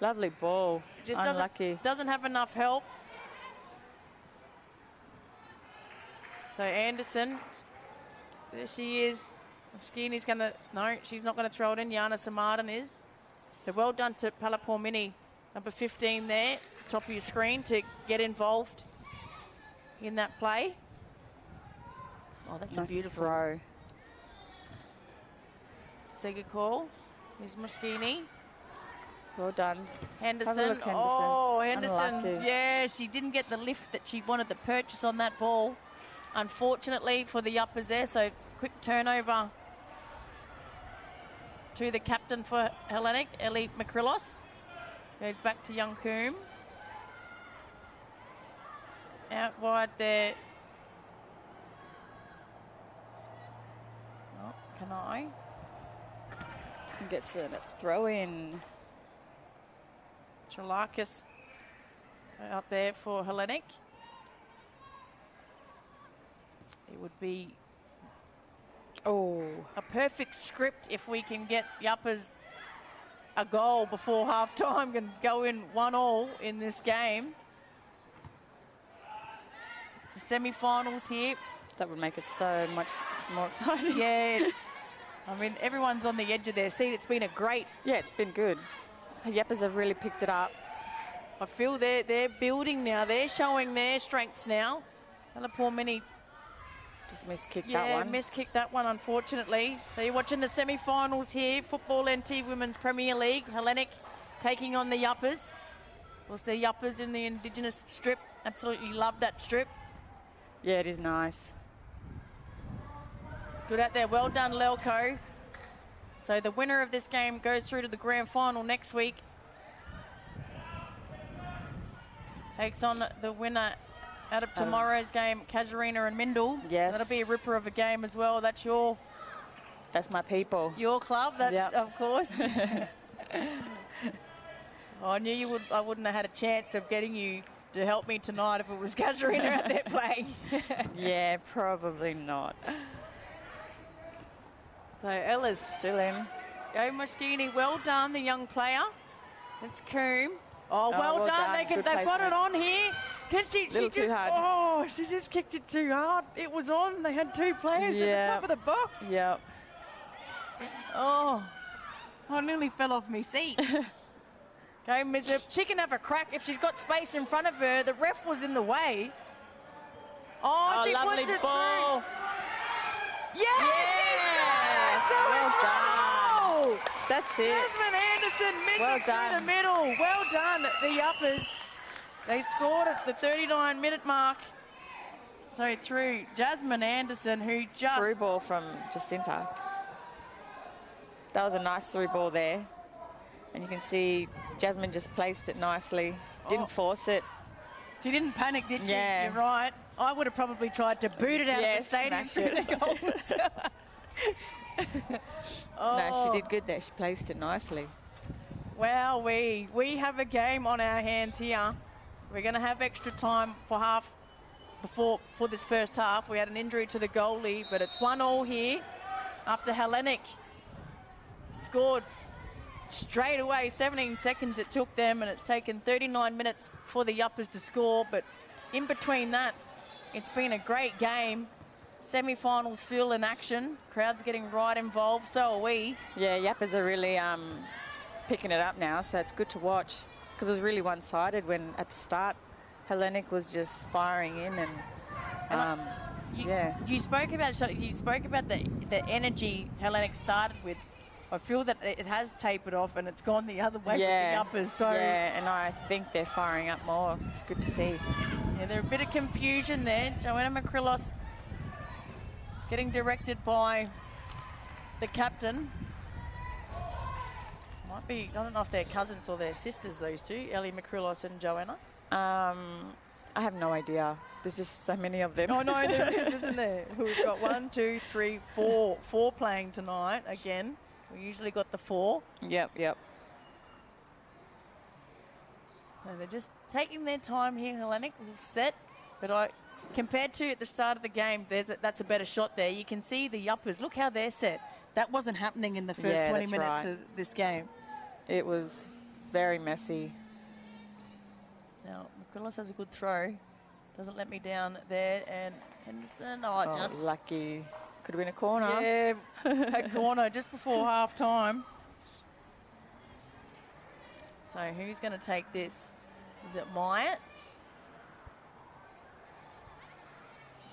Lovely ball. Just unlucky. Doesn't have enough help. So Anderson, there she is. Moschini's going to, no, she's not going to throw it in. Yapas Martin is. So well done to Palapumini, number 15 there, top of your screen, to get involved in that play. Oh, that's nice a beautiful throw. Sega call. Here's Moschini. Well done. Henderson. Have a look, Henderson. Oh, Henderson. Unlucky. Yeah, she didn't get the lift that she wanted, the purchase on that ball. Unfortunately for the uppers there, so quick turnover to the captain for Hellenic, Ellie Makrilos. Goes back to Young Coombe. Out wide there. Oh, can I? Gets a throw in. Chalakis out there for Hellenic. It would be a perfect script if we can get Yapas a goal before half-time can go in 1-1 in this game. It's the semi-finals here. That would make it so much more exciting. Yeah. I mean, everyone's on the edge of their seat. It's been a great... Yeah, it's been good. Yapas have really picked it up. I feel they're building now. They're showing their strengths now. And poor Minnie just miskicked that one. Yeah, miskicked that one, unfortunately. So you're watching the semi-finals here. Football NT Women's Premier League. Hellenic taking on the Yapas. Of course, the Yapas in the Indigenous strip. Absolutely love that strip. Yeah, it is nice. Good out there. Well done, Lelko. So the winner of this game goes through to the grand final next week. Takes on the winner out of tomorrow's game, Casuarina and Mindle. Yes. That'll be a ripper of a game as well. That's my people. Your club, that's yep. Of course. I knew I wouldn't have had a chance of getting you to help me tonight if it was Casuarina out there playing. Yeah, probably not. So Ella's still in. Go Moschini, well done, the young player. That's Coombe. Oh, well done. They've got it on here. She just, too hard. Oh, she just kicked it too hard. It was on. They had two players at the top of the box. Yep. Oh, I nearly fell off my seat. Okay, Mizip. She can have a crack if she's got space in front of her. The ref was in the way. Oh, she puts it ball. through. Yes! So well done. Goal. That's it. Jasmine Anderson missing well through the middle. Well done, the Yapas. They scored at the 39-minute mark. So through Jasmine Anderson, who just... Through ball from Jacinta. That was a nice through ball there. And you can see Jasmine just placed it nicely. Didn't force it. She didn't panic, did she? Yeah. You're right. I would have probably tried to boot it out of the stadium through the goals. No, she did good there. She placed it nicely. Wow, we have a game on our hands here. We're going to have extra time for this first half. We had an injury to the goalie, but it's 1-1 here after Hellenic scored straight away. 17 seconds it took them, and it's taken 39 minutes for the Yapas to score. But in between that, it's been a great game. Semi-finals feel in action. Crowd's getting right involved, so are we. Yeah, Yapas are really picking it up now, so it's good to watch. Because it was really one-sided when at the start Hellenic was just firing in and you spoke about the energy Hellenic started with. I feel that it has tapered off and it's gone the other way with the Uppers. So yeah, and I think they're firing up more. It's good to see. Yeah, there's a bit of confusion there. Joanna Makrilos getting directed by the captain. Might be, I don't know if they're cousins or they're sisters, those two, Ellie Makrilos and Joanna. I have no idea. There's just so many of them. Oh, no, there is, isn't there? We've got 1, 2, 3, 4. 4 playing tonight again. We usually got the 4. Yep. So they're just taking their time here, Hellenic. We'll set, but compared to at the start of the game, that's a better shot there. You can see the Yapas. Look how they're set. That wasn't happening in the first 20 minutes of this game. It was very messy. Now, Makrilos has a good throw. Doesn't let me down there. And Henderson, just... lucky. Could have been a corner. Yeah, a corner just before half-time. So who's going to take this? Is it Myatt?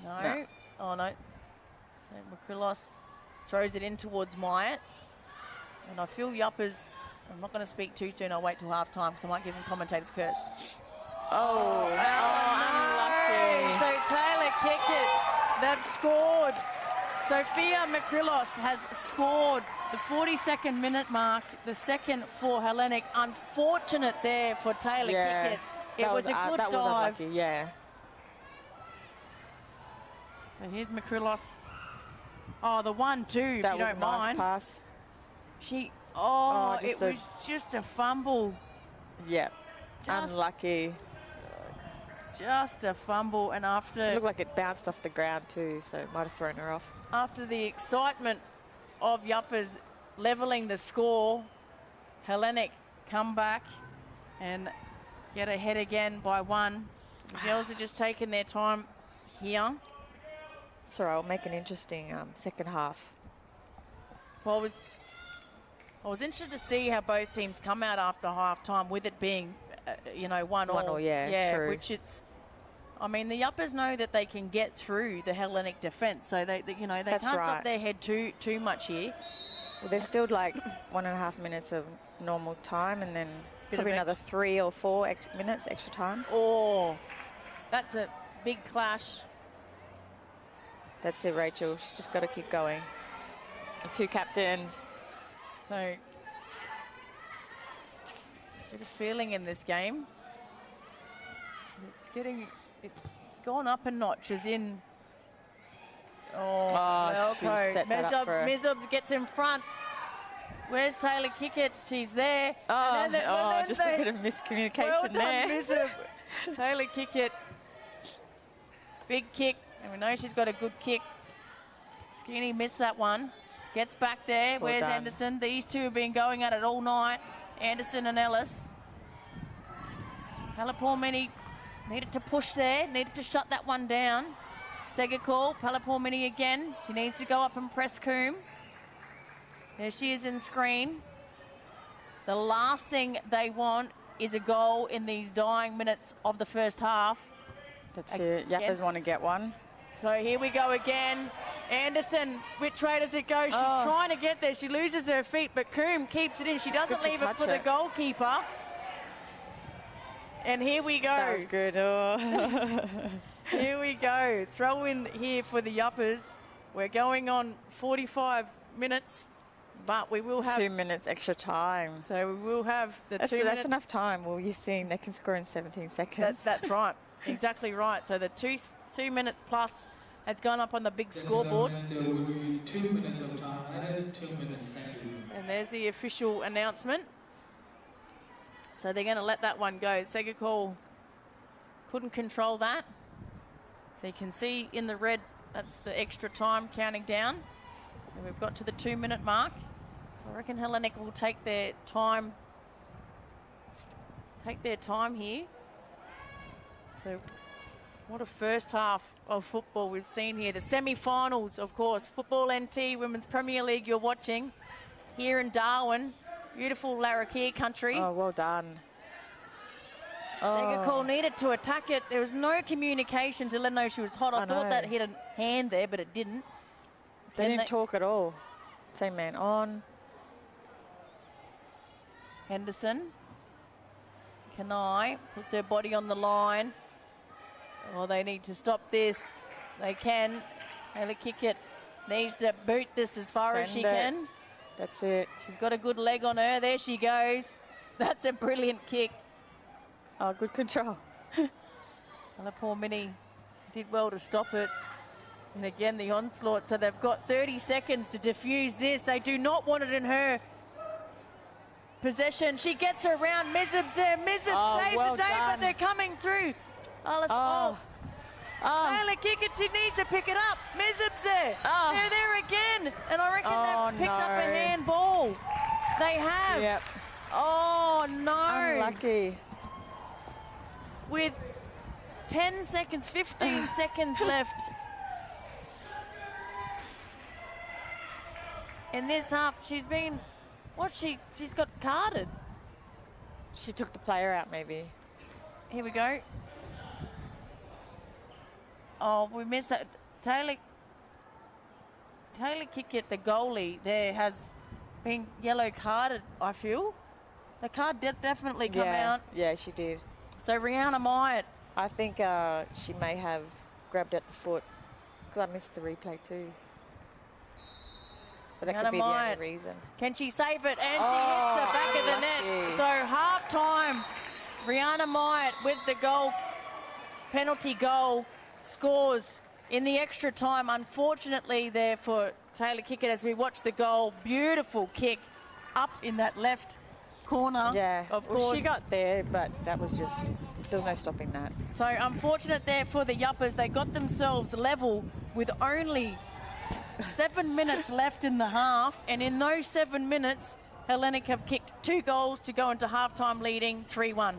No. Oh, no. So Makrilos throws it in towards Myatt. And I feel Yapas... I'm not going to speak too soon. I'll wait till half-time because I might give him commentator's curse. Oh, unlucky. So Taylor kicked it. They've scored. Sophia Makrilos has scored the 42nd minute mark, the second for Hellenic. Unfortunate there for Taylor Kickett. It was a good dive. Was unlucky, yeah. So here's Makrilos. Oh, the 1-2, if you don't mind. That was a nice pass. It was just a fumble. Yep, unlucky. Just a fumble, and after... It looked like it bounced off the ground too, so it might have thrown her off. After the excitement of Yapas levelling the score, Hellenic come back and get ahead again by 1. The girls are just taking their time here. So I'll make an interesting second half. Well, I was interested to see how both teams come out after half-time with it being, you know, 1-1. Yeah, true. Which it's, I mean, the Yapas know that they can get through the Hellenic defence, so they you know, they That's can't right. drop their head too much here. Well, there's still like 1.5 minutes of normal time, and then probably of another 3 or 4 minutes extra time. Oh, that's a big clash. That's it, Rachel. She's just got to keep going. The 2 captains. So, bit of feeling in this game. It's gone up a notch, as in. Oh, she set that up for her. Mizub gets in front. Where's Taylor Kickett? She's there. Just a bit of miscommunication well done, there. Mizub. Taylor Kickett. Big kick, and we know she's got a good kick. Skinny missed that one. Gets back there. Well Where's done. Anderson? These two have been going at it all night. Anderson and Ellis. Palapalmini needed to push there, needed to shut that one down. Segakol, Palapalmini again. She needs to go up and press Coombe. There she is in screen. The last thing they want is a goal in these dying minutes of the first half. That's it. Yapas want to get one. So here we go again. Anderson, which way does it go? She's trying to get there. She loses her feet, but Coombe keeps it in. She doesn't leave it for the goalkeeper. And here we go. That was good. Oh. Here we go. Throw in here for the Yapas. We're going on 45 minutes, but we will have 2 minutes extra time. So we will have the 2 minutes. That's enough time. Well, you're seeing they can score in 17 seconds. That's right. Exactly right. So the 2 minute plus has gone up on the big scoreboard. There will be 2 minutes of time added, 2 minutes, thank you. And there's the official announcement. So they're going to let that one go. Segakol couldn't control that. So you can see in the red, that's the extra time counting down. So we've got to the 2 minute mark. So I reckon Hellenic will take their time. Here. So what a first half of football we've seen here. The semi-finals, of course. Football NT, Women's Premier League you're watching here in Darwin. Beautiful Larrakia country. Oh, well done. Segakol needed to attack it. There was no communication to let her know she was hot. I thought that hit a hand there, but it didn't. They didn't talk at all. Same man on. Henderson. Kanai puts her body on the line. Oh, they need to stop this. They can. Taylor Kickett needs to boot this as far as she can. That's it. She's got a good leg on her. There she goes. That's a brilliant kick. Oh, good control. Palapalmini did well to stop it. And again, the onslaught. So they've got 30 seconds to defuse this. They do not want it in her possession. She gets around. Mizub's there. Mizub saves the day, but they're coming through. Taylor Kickett, she needs to pick it up. Mizub's there. They're there again. And I reckon they've picked up a handball. They have. Yep. Oh, no. Unlucky. With 10 seconds, 15 seconds left. In this half, she's been, she's got carded. She took the player out, maybe. Here we go. Oh, we missed that. Taylor Kickett, the goalie there, has been yellow carded, I feel. The card did definitely come out. Yeah, she did. So Rihanna Myatt. I think she may have grabbed at the foot, because I missed the replay too. But that could be the only reason. Can she save it? And she hits the back of the net. So half-time, Rihanna Myatt with the goal, penalty goal, scores in the extra time. Unfortunately there for Taylor Kickett as we watch the goal. Beautiful kick up in that left corner. Yeah, of course. She got there, but that was just, there was no stopping that. So unfortunate there for the Yapas. They got themselves level with only 7 minutes left in the half, and in those 7 minutes Hellenic have kicked 2 goals to go into halftime leading 3-1.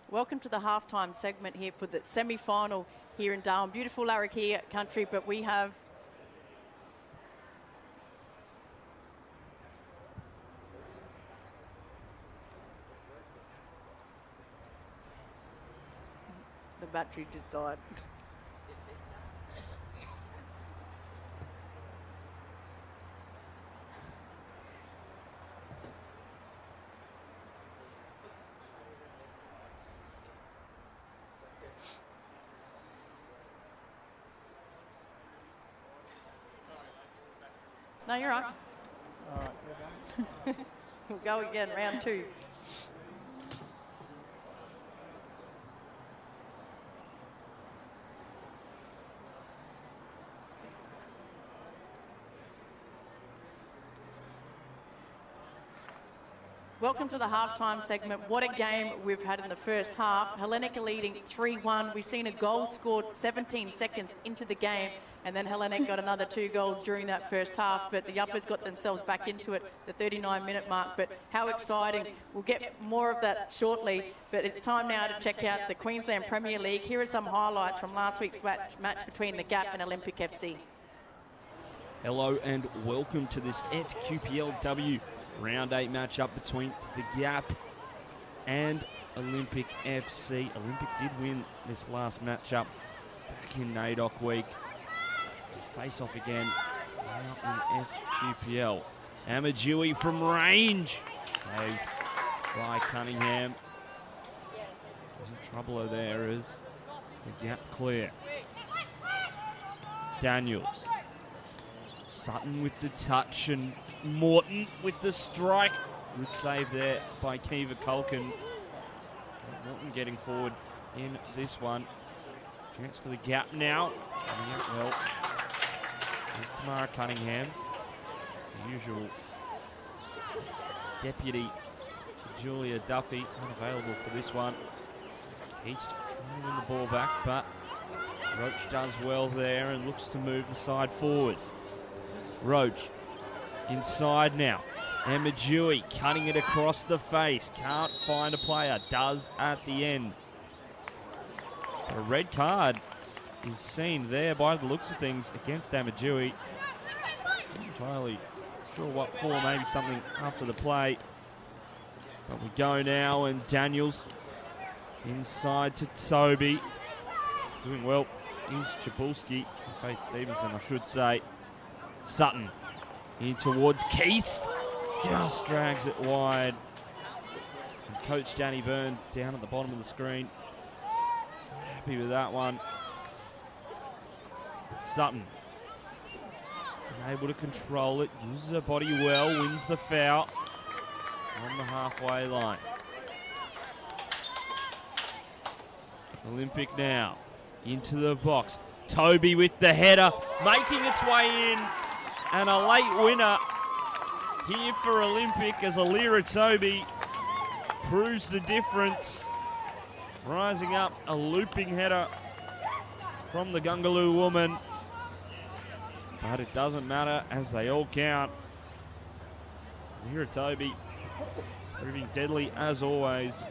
Welcome to the halftime segment here for the semi-final here in Darwin. Beautiful Larrakia country, but we have the battery just died. No, you're right. All right, We'll go again, round 2. Welcome to the halftime segment. What a game we've had in the first half. Hellenic are leading 3-1. We've seen a goal scored 17 seconds into the game, and then Hellenic got another 2 goals during that first half, but the Yapas got themselves back into it, the 39-minute mark. But how exciting. We'll get more of that shortly, but it's time now to check out the Queensland Premier League. Here are some highlights from last week's match between the Gap and Olympic FC. Hello and welcome to this FQPLW Round 8 matchup between the Gap and Olympic FC. Olympic did win this last matchup back in NAIDOC week. Face off again now in FQPL. Amadjui from range. Saved by Cunningham. There's a troubler there as the Gap clear. Daniels. Sutton with the touch and Morton with the strike. Good save there by Kiva Culkin. Morton getting forward in this one. Chance for the Gap now. Well, there's Tamara Cunningham. The usual deputy Julia Duffy unavailable for this one. East trying to win the ball back, but Roach does well there and looks to move the side forward. Roach inside now. Amadjui cutting it across the face. Can't find a player. Does at the end. A red card is seen there by the looks of things against Amadjui. Not entirely sure what for. Maybe something after the play. But we go now, and Daniels inside to Toby. Doing well is Chabulski. Face Stevenson, I should say. Sutton in towards Keast. Just drags it wide. And Coach Danny Byrne down at the bottom of the screen. Happy with that one. Sutton able to control it. Uses her body well. Wins the foul on the halfway line. Olympic now into the box. Toby with the header. Making its way in. And a late winner here for Olympic as Alira Toby proves the difference. Rising up, a looping header from the Gungaloo woman. But it doesn't matter as they all count. Alira Toby proving deadly as always.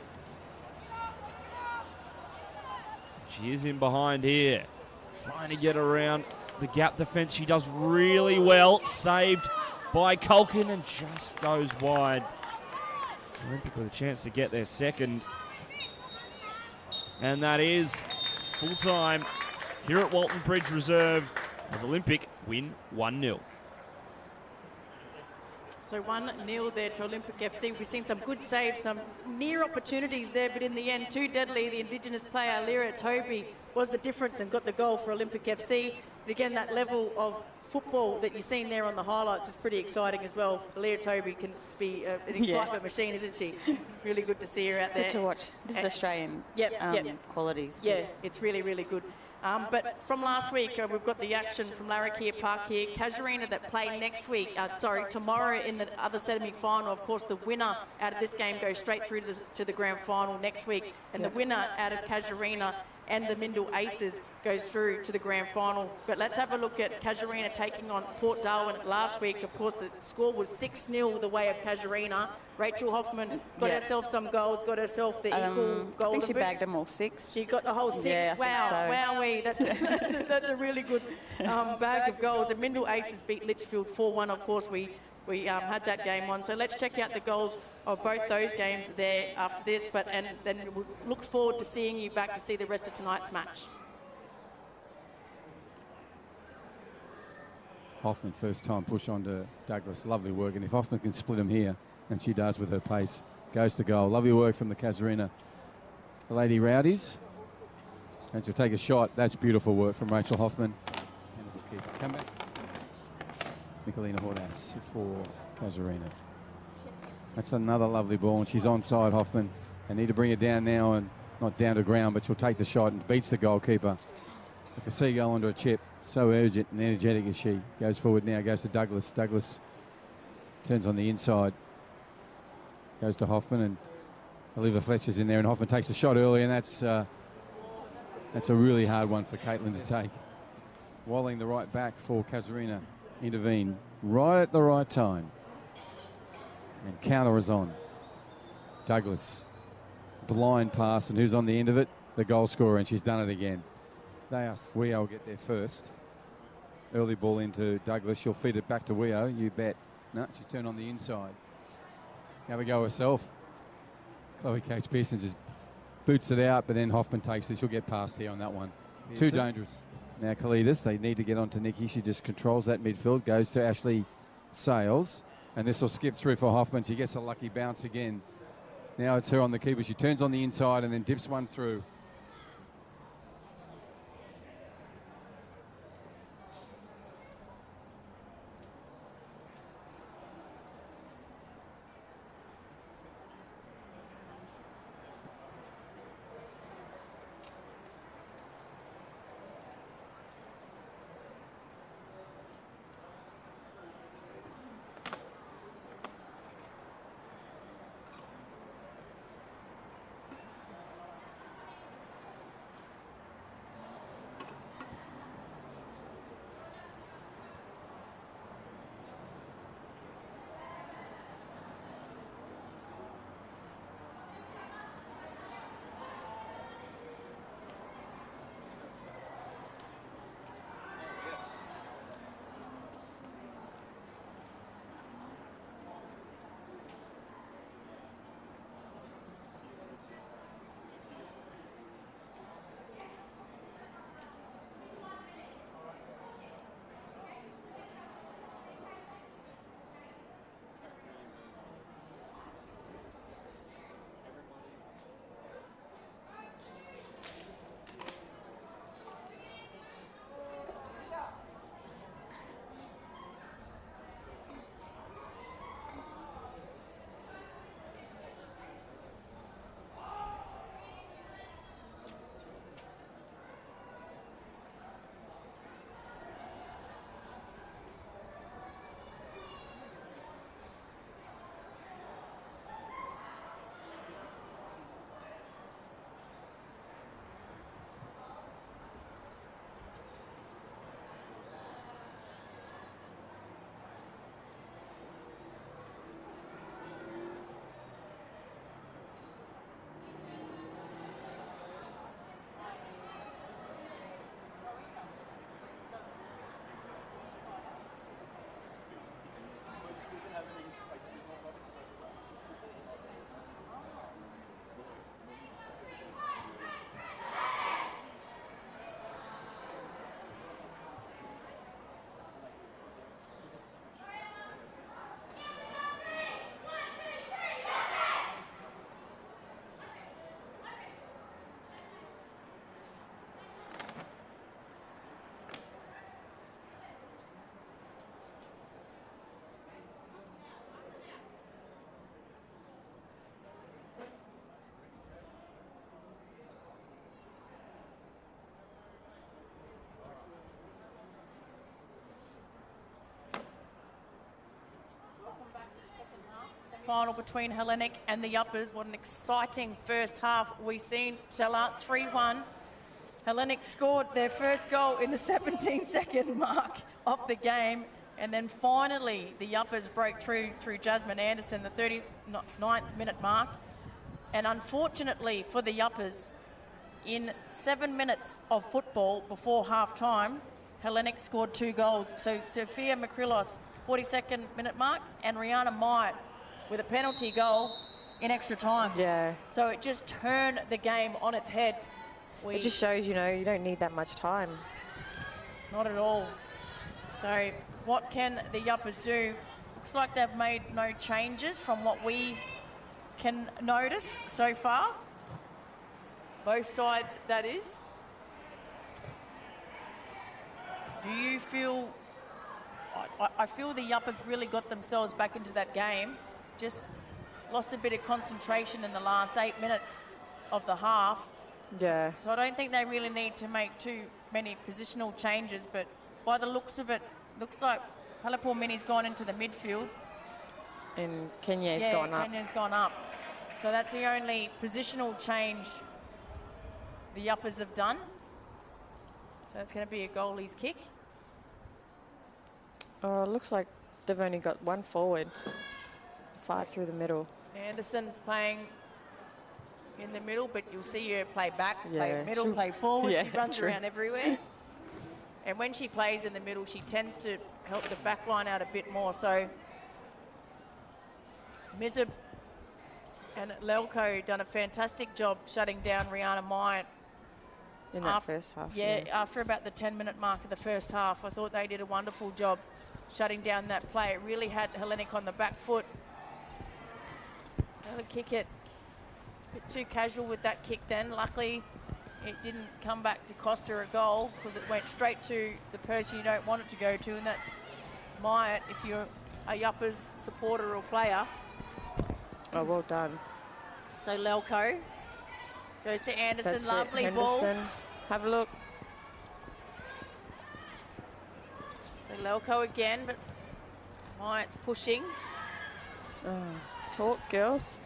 She is in behind here. Trying to get around the Gap defense. She does really well. Saved by Culkin and just goes wide. Olympic with a chance to get their second. And that is full time here at Walton Bridge Reserve as Olympic win 1-0. So 1-0 there to Olympic FC. We've seen some good saves, some near opportunities there, but in the end, too deadly. The Indigenous player, Lyra Toby, was the difference and got the goal for Olympic FC. But again, that level of football that you've seen there on the highlights is pretty exciting as well. Lyra Toby can be an excitement machine, isn't she? Really good to see her out there. Good to watch. This is Australian qualities. Yeah, it's really, really good. But from last week, we've got the action from Larrakia Park here. Casuarina that play next week, tomorrow in the other semi-final. Of course, the winner out of this game goes straight through to the grand final next week. And the winner out of Casuarina and the Mindle Aces goes through to the grand final. But let's have a look at Casuarina taking on Port Darwin last week. Of course, the score was 6-0 the way of Casuarina. Rachel Hoffman got herself some goals, got herself the equal goal. I think she bagged them all 6. She got the whole 6. Yeah, wow, wowee. That's a really good bag of goals. And Mindle Aces beat Litchfield 4-1. Of course, we had that game on. So let's check out the goals of both those games there after this. And then we'll look forward to seeing you back to see the rest of tonight's match. Hoffman first time push on to Douglas. Lovely work. And if Hoffman can split him here, and she does with her pace, goes to goal. Lovely work from the Casuarina. The Lady Rowdies. And she'll take a shot. That's beautiful work from Rachel Hoffman. And we'll keep it. Come back. Michelina Hordas for Casuarina. That's another lovely ball, and she's onside, Hoffman. They need to bring her down now, and not down to ground, but she'll take the shot and beats the goalkeeper. Like a seagull under a chip. So urgent and energetic as she goes forward now. Goes to Douglas. Douglas turns on the inside. Goes to Hoffman, and Oliver Fletcher's in there, and Hoffman takes the shot early, and that's a really hard one for Caitlin to take. Walling the right back for Casuarina intervene right at the right time. And counter is on. Douglas, blind pass, and who's on the end of it? The goal scorer, and she's done it again. Weo will get there first. Early ball into Douglas. She'll feed it back to Weo, you bet. No, she's turned on the inside. Have a go herself. Chloe Cates Pearson just boots it out, but then Hoffman takes it. She'll get past here on that one. Too dangerous. Now Kalidas, they need to get onto Nikki. She just controls that midfield, goes to Ashley Sales, and this will skip through for Hoffman. She gets a lucky bounce again. Now it's her on the keeper. She turns on the inside and then dips one through. Final between Hellenic and the Yapas. What an exciting first half we've seen. Stella, 3-1. Hellenic scored their first goal in the 17-second mark of the game. And then finally, the Yapas broke through Jasmine Anderson, the 39th minute mark. And unfortunately for the Yapas, in 7 minutes of football before half-time, Hellenic scored 2 goals. So Sophia Makrilos, 42nd minute mark, and Rihanna Myatt with a penalty goal in extra time. Yeah. So it just turned the game on its head. It just shows, you know, you don't need that much time. Not at all. So what can the Yapas do? Looks like they've made no changes from what we can notice so far. Both sides, that is. Do you feel... I feel the Yapas really got themselves back into that game. Just lost a bit of concentration in the last 8 minutes of the half. Yeah. So I don't think they really need to make too many positional changes, but by the looks of it, looks like Palapur Mini's gone into the midfield. And Kenya's Yeah, gone up. Kenyon's gone up. So that's the only positional change the Yapas have done. So it's going to be a goalie's kick. Oh, it looks like they've only got one forward. 5 through the middle. Anderson's playing in the middle, but you'll see her play back, Yeah, play middle, she'll- play forward. yeah, She runs true. around everywhere. And when she plays in the middle, she tends to help the back line out a bit more. So Mizab and Lelko done a fantastic job shutting down Rihanna Myatt. In that first half. Yeah, after about the 10-minute mark of the first half, I thought they did a wonderful job shutting down that play. It really had Hellenic on the back foot. They'll kick it a bit too casual with that kick then. Luckily, it didn't come back to cost her a goal because it went straight to the person you don't want it to go to, and that's Myatt if you're a Yapas supporter or player. Oh, well done. So Lelko goes to Anderson, That's it. lovely ball. Henderson, have a look. So Lelko again, but Myatt's pushing. Talk, girls.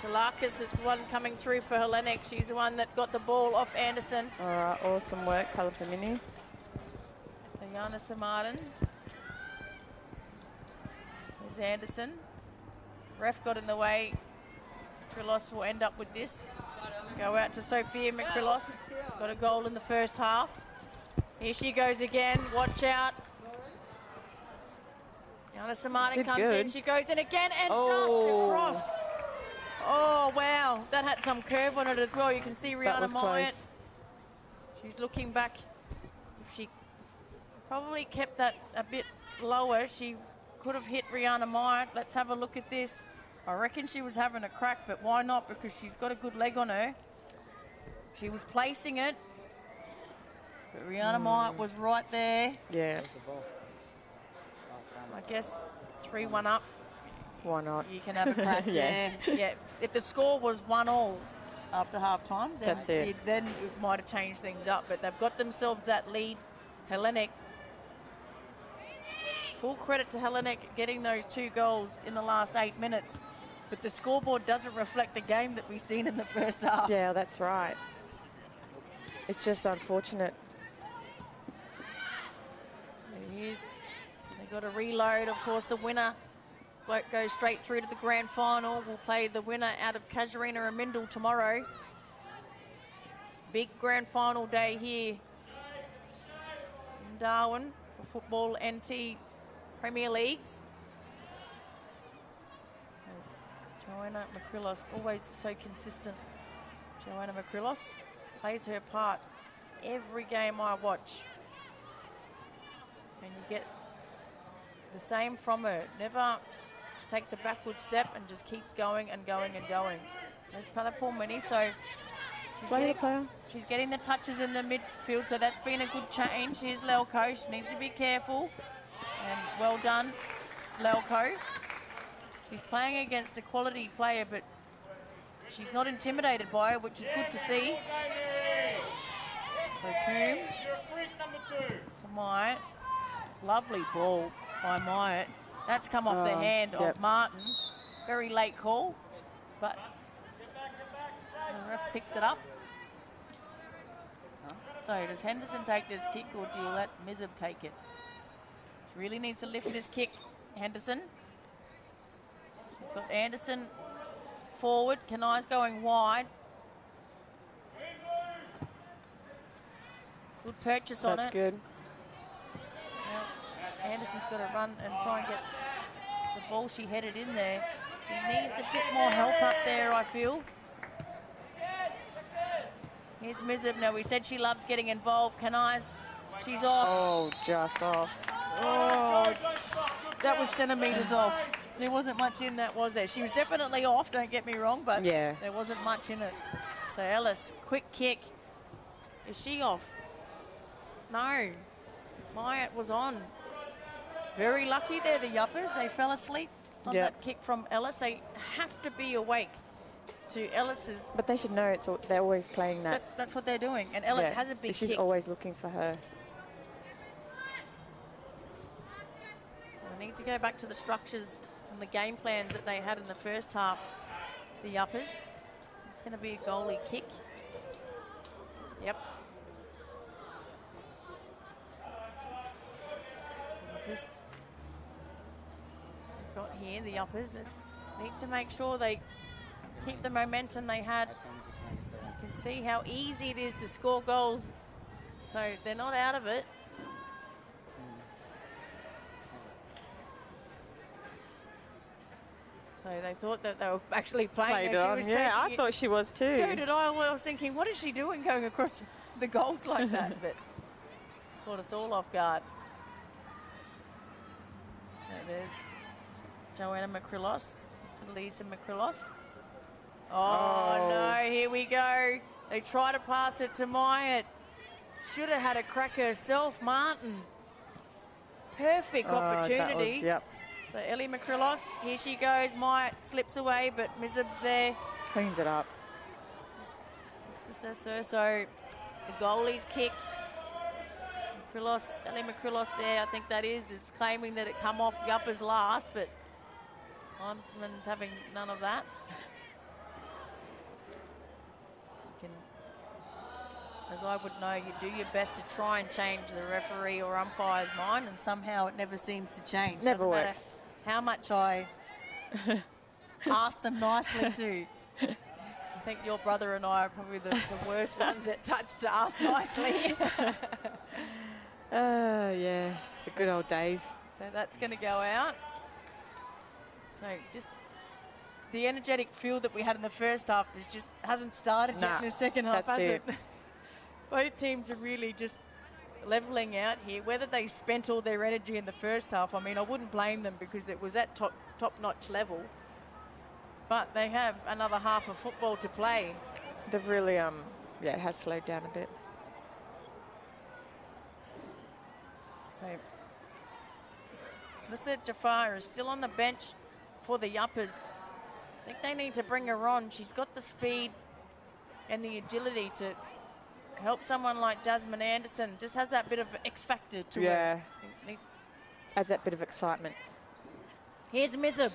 Chalakas is the one coming through for Hellenic. She's the one that got the ball off Anderson. All right, awesome work, Palapamini. So Yana Samartin. There's Anderson. Ref got in the way. Makrilos will end up with this. Go out to Sophia Makrilos. Got a goal in the first half. Here she goes again. Watch out. Yana Samartin Did comes good. in. She goes in again and just Oh. across. Oh, wow. That had some curve on it as well. You can see That Rihanna was Myatt. close. She's looking back. If she probably kept that a bit lower, she could have hit Rihanna Myatt. Let's have a look at this. I reckon she was having a crack, but why not? Because she's got a good leg on her. She was placing it. But Rihanna Myatt was right there. Yeah, I guess 3-1 up. why not? You can have a crack. Yeah. Yeah. If the score was 1-1 after half time, then That's it. Then it might have changed things up. But they've got themselves that lead. Hellenic. Full credit to Hellenic getting those 2 goals in the last 8 minutes. But the scoreboard doesn't reflect the game that we've seen in the first half. Yeah, that's right. It's just unfortunate. So here they got a reload. Of course, the winner goes straight through to the grand final. We'll play the winner out of Casuarina and Mindel tomorrow. Big grand final day here in Darwin for Football NT Premier Leagues. So Joanna Makrilos, always so consistent. Joanna Makrilos plays her part every game I watch. And you get the same from her. Never takes a backward step and just keeps going and going and going. There's Palapalmini, so she's getting the touches in the midfield, so that's been a good change. Here's Lelko. She needs to be careful. And well done, Lelko. She's playing against a quality player, but she's not intimidated by her, which is good to see. So Coombe to Myatt. Lovely ball by Myatt. That's come off the hand of Martin. Very late call, but the ref picked it up. So does Henderson take this kick, or do you let Mizab take it? She really needs to lift this kick, Henderson. She's got Anderson forward. Kanai's going wide. Good purchase on it. That's good. Now, Anderson's got to run and try and get the ball. She headed in there. She needs a bit more help up there, I feel. Here's Mizab. Now, we said she loves getting involved. Kanai's, she's off. Oh, just off. Oh, that was centimetres off. There wasn't much in that, was there? She was definitely off, don't get me wrong, but Yeah. there wasn't much in it. So Ellis, quick kick. Is she off? No. Myatt was on. Very lucky there, the Yapas. They fell asleep on Yep. that kick from Ellis. They have to be awake to Ellis's. But they should know they're always playing that. That's what they're doing. And Ellis has a big She's kick. always looking for her. So they need to go back to the structures from the game plans that they had in the first half, the Yapas. It's going to be a goalie kick. Yep. Just got here, the Yapas need to make sure they keep the momentum they had. You can see how easy it is to score goals. So they're not out of it. So they thought that they were actually playing there. Yeah, I thought she was too. So did I. Well, I was thinking, what is she doing going across the goals like that? But caught us all off guard. So there's Joanna Makrilos to Lisa Makrilos. Oh, no, here we go. They try to pass it to Myatt. Should have had a crack herself, Martin. Perfect opportunity. Yep. So Ellie Makrilos, here she goes. Myatt slips away, but Mizab's there. Cleans it up. So the goalie's kick. Makrilos, Ellie Makrilos there, I think that is claiming that it come off Yapas last, but Linesman's having none of that. As I would know, you do your best to try and change the referee or umpire's mind, and somehow it never seems to change. Never Doesn't works. matter how much I ask them nicely to. I think your brother and I are probably the worst ones at touch to ask nicely. Yeah, the good old days. So that's going to go out. So just the energetic field that we had in the first half hasn't started yet in the second half, has it? Both teams are really just levelling out here. Whether they spent all their energy in the first half, I mean, I wouldn't blame them because it was at top-notch level. But they have another half of football to play. They've really, yeah, it has slowed down a bit. So, Melissa Jafar is still on the bench for the Yapas. I think they need to bring her on. She's got the speed and the agility to help someone like Jasmine Anderson. Just has that bit of X factor to her. Yeah, adds that bit of excitement. Here's Mizab.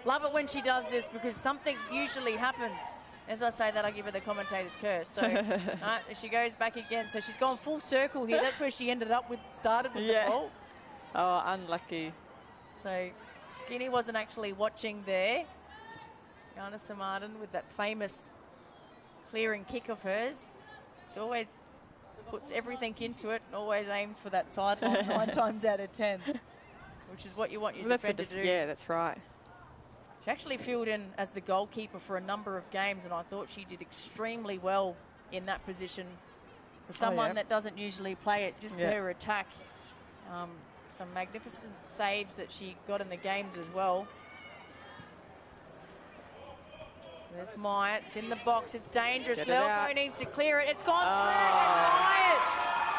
Love it when she does this because something usually happens. As I say that, I give her the commentator's curse. So she goes back again. So she's gone full circle here. That's where she started with the ball. Oh, unlucky. So Skinny wasn't actually watching there. Yana Samardan with that famous clearing kick of hers. It's always puts everything into it and always aims for that sideline 9 times out of 10, which is what you want your defender to do. Yeah, that's right. She actually filled in as the goalkeeper for a number of games, and I thought she did extremely well in that position. For someone that doesn't usually play it, just her attack. Some magnificent saves that she got in the games as well. There's Myatt. It's in the box. It's dangerous. Lelko needs to clear it. It's gone through. Myatt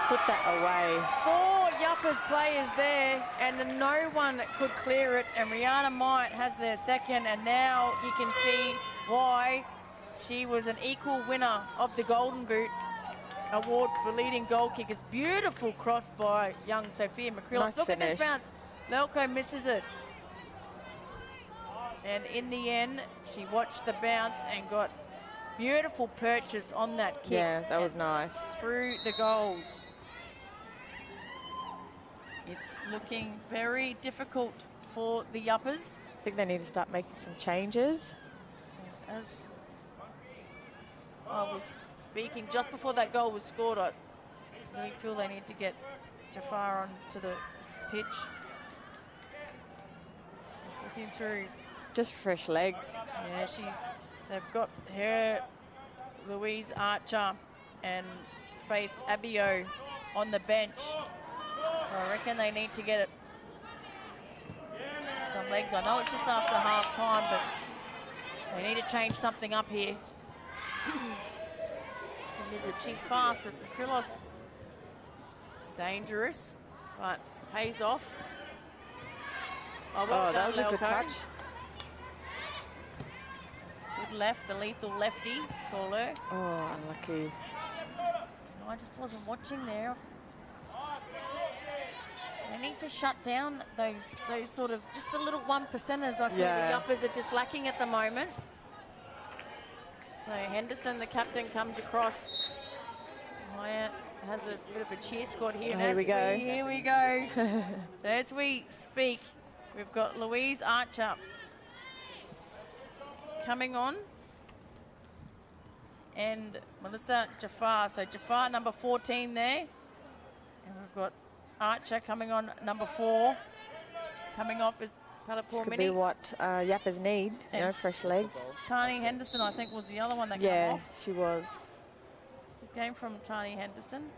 put that away. 4 Yapas players there, and no one could clear it. And Rihanna Myatt has their second, and now you can see why she was an equal winner of the Golden Boot award for leading goal kickers. Beautiful cross by young Sophia Makrilos. Nice Look finish. at this bounce. Lelko misses it. And in the end, she watched the bounce and got beautiful purchase on that kick. Yeah, that was nice. Through the goals. It's looking very difficult for the Yapas. I think they need to start making some changes. As I was speaking, just before that goal was scored, I really feel they need to get Jafar onto the pitch. Just looking through. Just fresh legs. Yeah, they've got her, Louise Archer and Faith Abio on the bench. So I reckon they need to get some legs. I know it's just after half time, but they need to change something up here. She's fast, but Makrilos dangerous, but pays off. Well that was done, a good Lelko. touch. Good left, the lethal lefty, call her. Oh, unlucky. I just wasn't watching there. They need to shut down those sort of just the little 1%ers. I feel Yeah. the Yapas are just lacking at the moment. So Henderson, the captain, comes across. Wyatt has a bit of a cheer squad here. Here we go. Here we go. As we speak, we've got Louise Archer coming on. And Melissa Jafar. So Jafar, number 14 there. And we've got Archer coming on, number 4. Coming off is This Palapur could Mini. be what Yapas need, you know, fresh legs. Tani Henderson, I think, was the other one that came Yeah, off. she was. It came from Tani Henderson.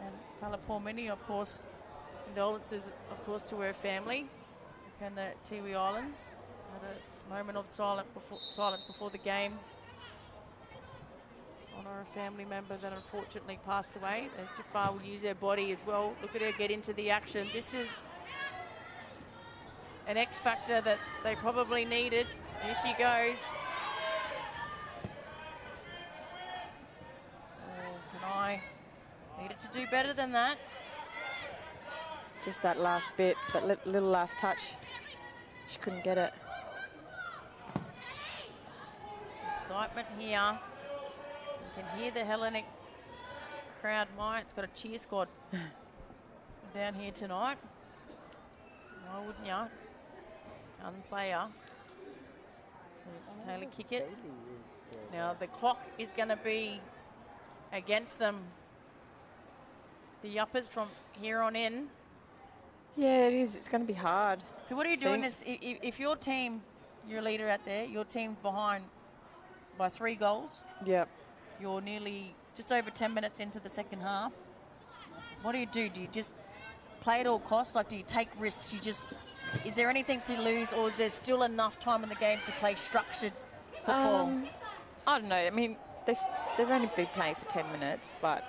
And Palapur Mini, of course, condolences, of course, to her family and the Tiwi Islands. Had a moment of silence before the game. Honour a family member that unfortunately passed away. As Jafar will use her body as well. Look at her get into the action. This is an X factor that they probably needed. Here she goes. Oh, Kanai needed to do better than that. Just that last bit, that little last touch. She couldn't get it. Excitement here. You can hear the Hellenic crowd. It's got a cheer squad down here tonight. Why wouldn't you? Young player. So Taylor kick it. Now the clock is going to be against them. The Yapas from here on in. Yeah, it is. It's going to be hard. So what are you doing this? If your team, your leader out there, your team's behind by 3 goals. Yep. You're nearly just over 10 minutes into the second half. What do? Do you just play at all costs? Like, do you take risks? Is there anything to lose, or is there still enough time in the game to play structured football? I don't know. I mean, they've only been playing for 10 minutes, but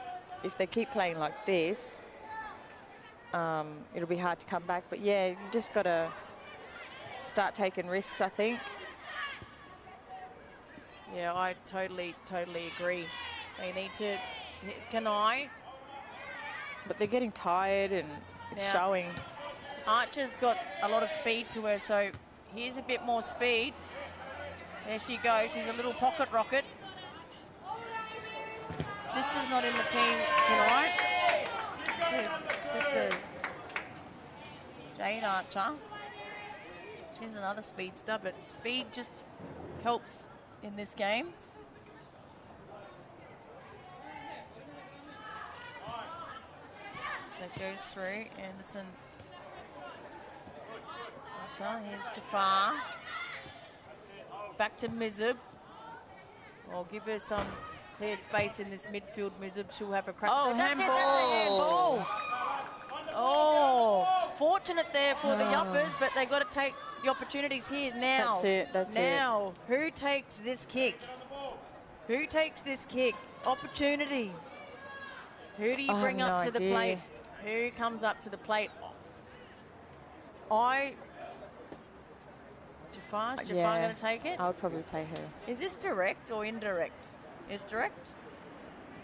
if they keep playing like this, it'll be hard to come back. But yeah, you just got to start taking risks, I think. Yeah, I totally agree. They need to. Here's Kanai. But they're getting tired and it's Yeah. showing. Archer's got a lot of speed to her, so here's a bit more speed. There she goes. She's a little pocket rocket. Sister's not in the team tonight. Yes, sisters. Jade Archer. She's another speedster, but speed just helps in this game. That goes through. Anderson. Archer. Here's Jafar. Back to Mizub. I'll give her some clear space in this midfield. Mizub, she'll have a crack. Oh, that's handball. it, that's a handball. Oh, fortunate there for the Yapas, but they've got to take the opportunities here now. That's it, that's it. Now, who takes this kick? Who takes this kick? Opportunity. Who do you I bring have up no to the idea. plate? Who comes up to the plate? Jafar's Yeah. going to take it? I would probably play her. Is this direct or indirect? It's direct?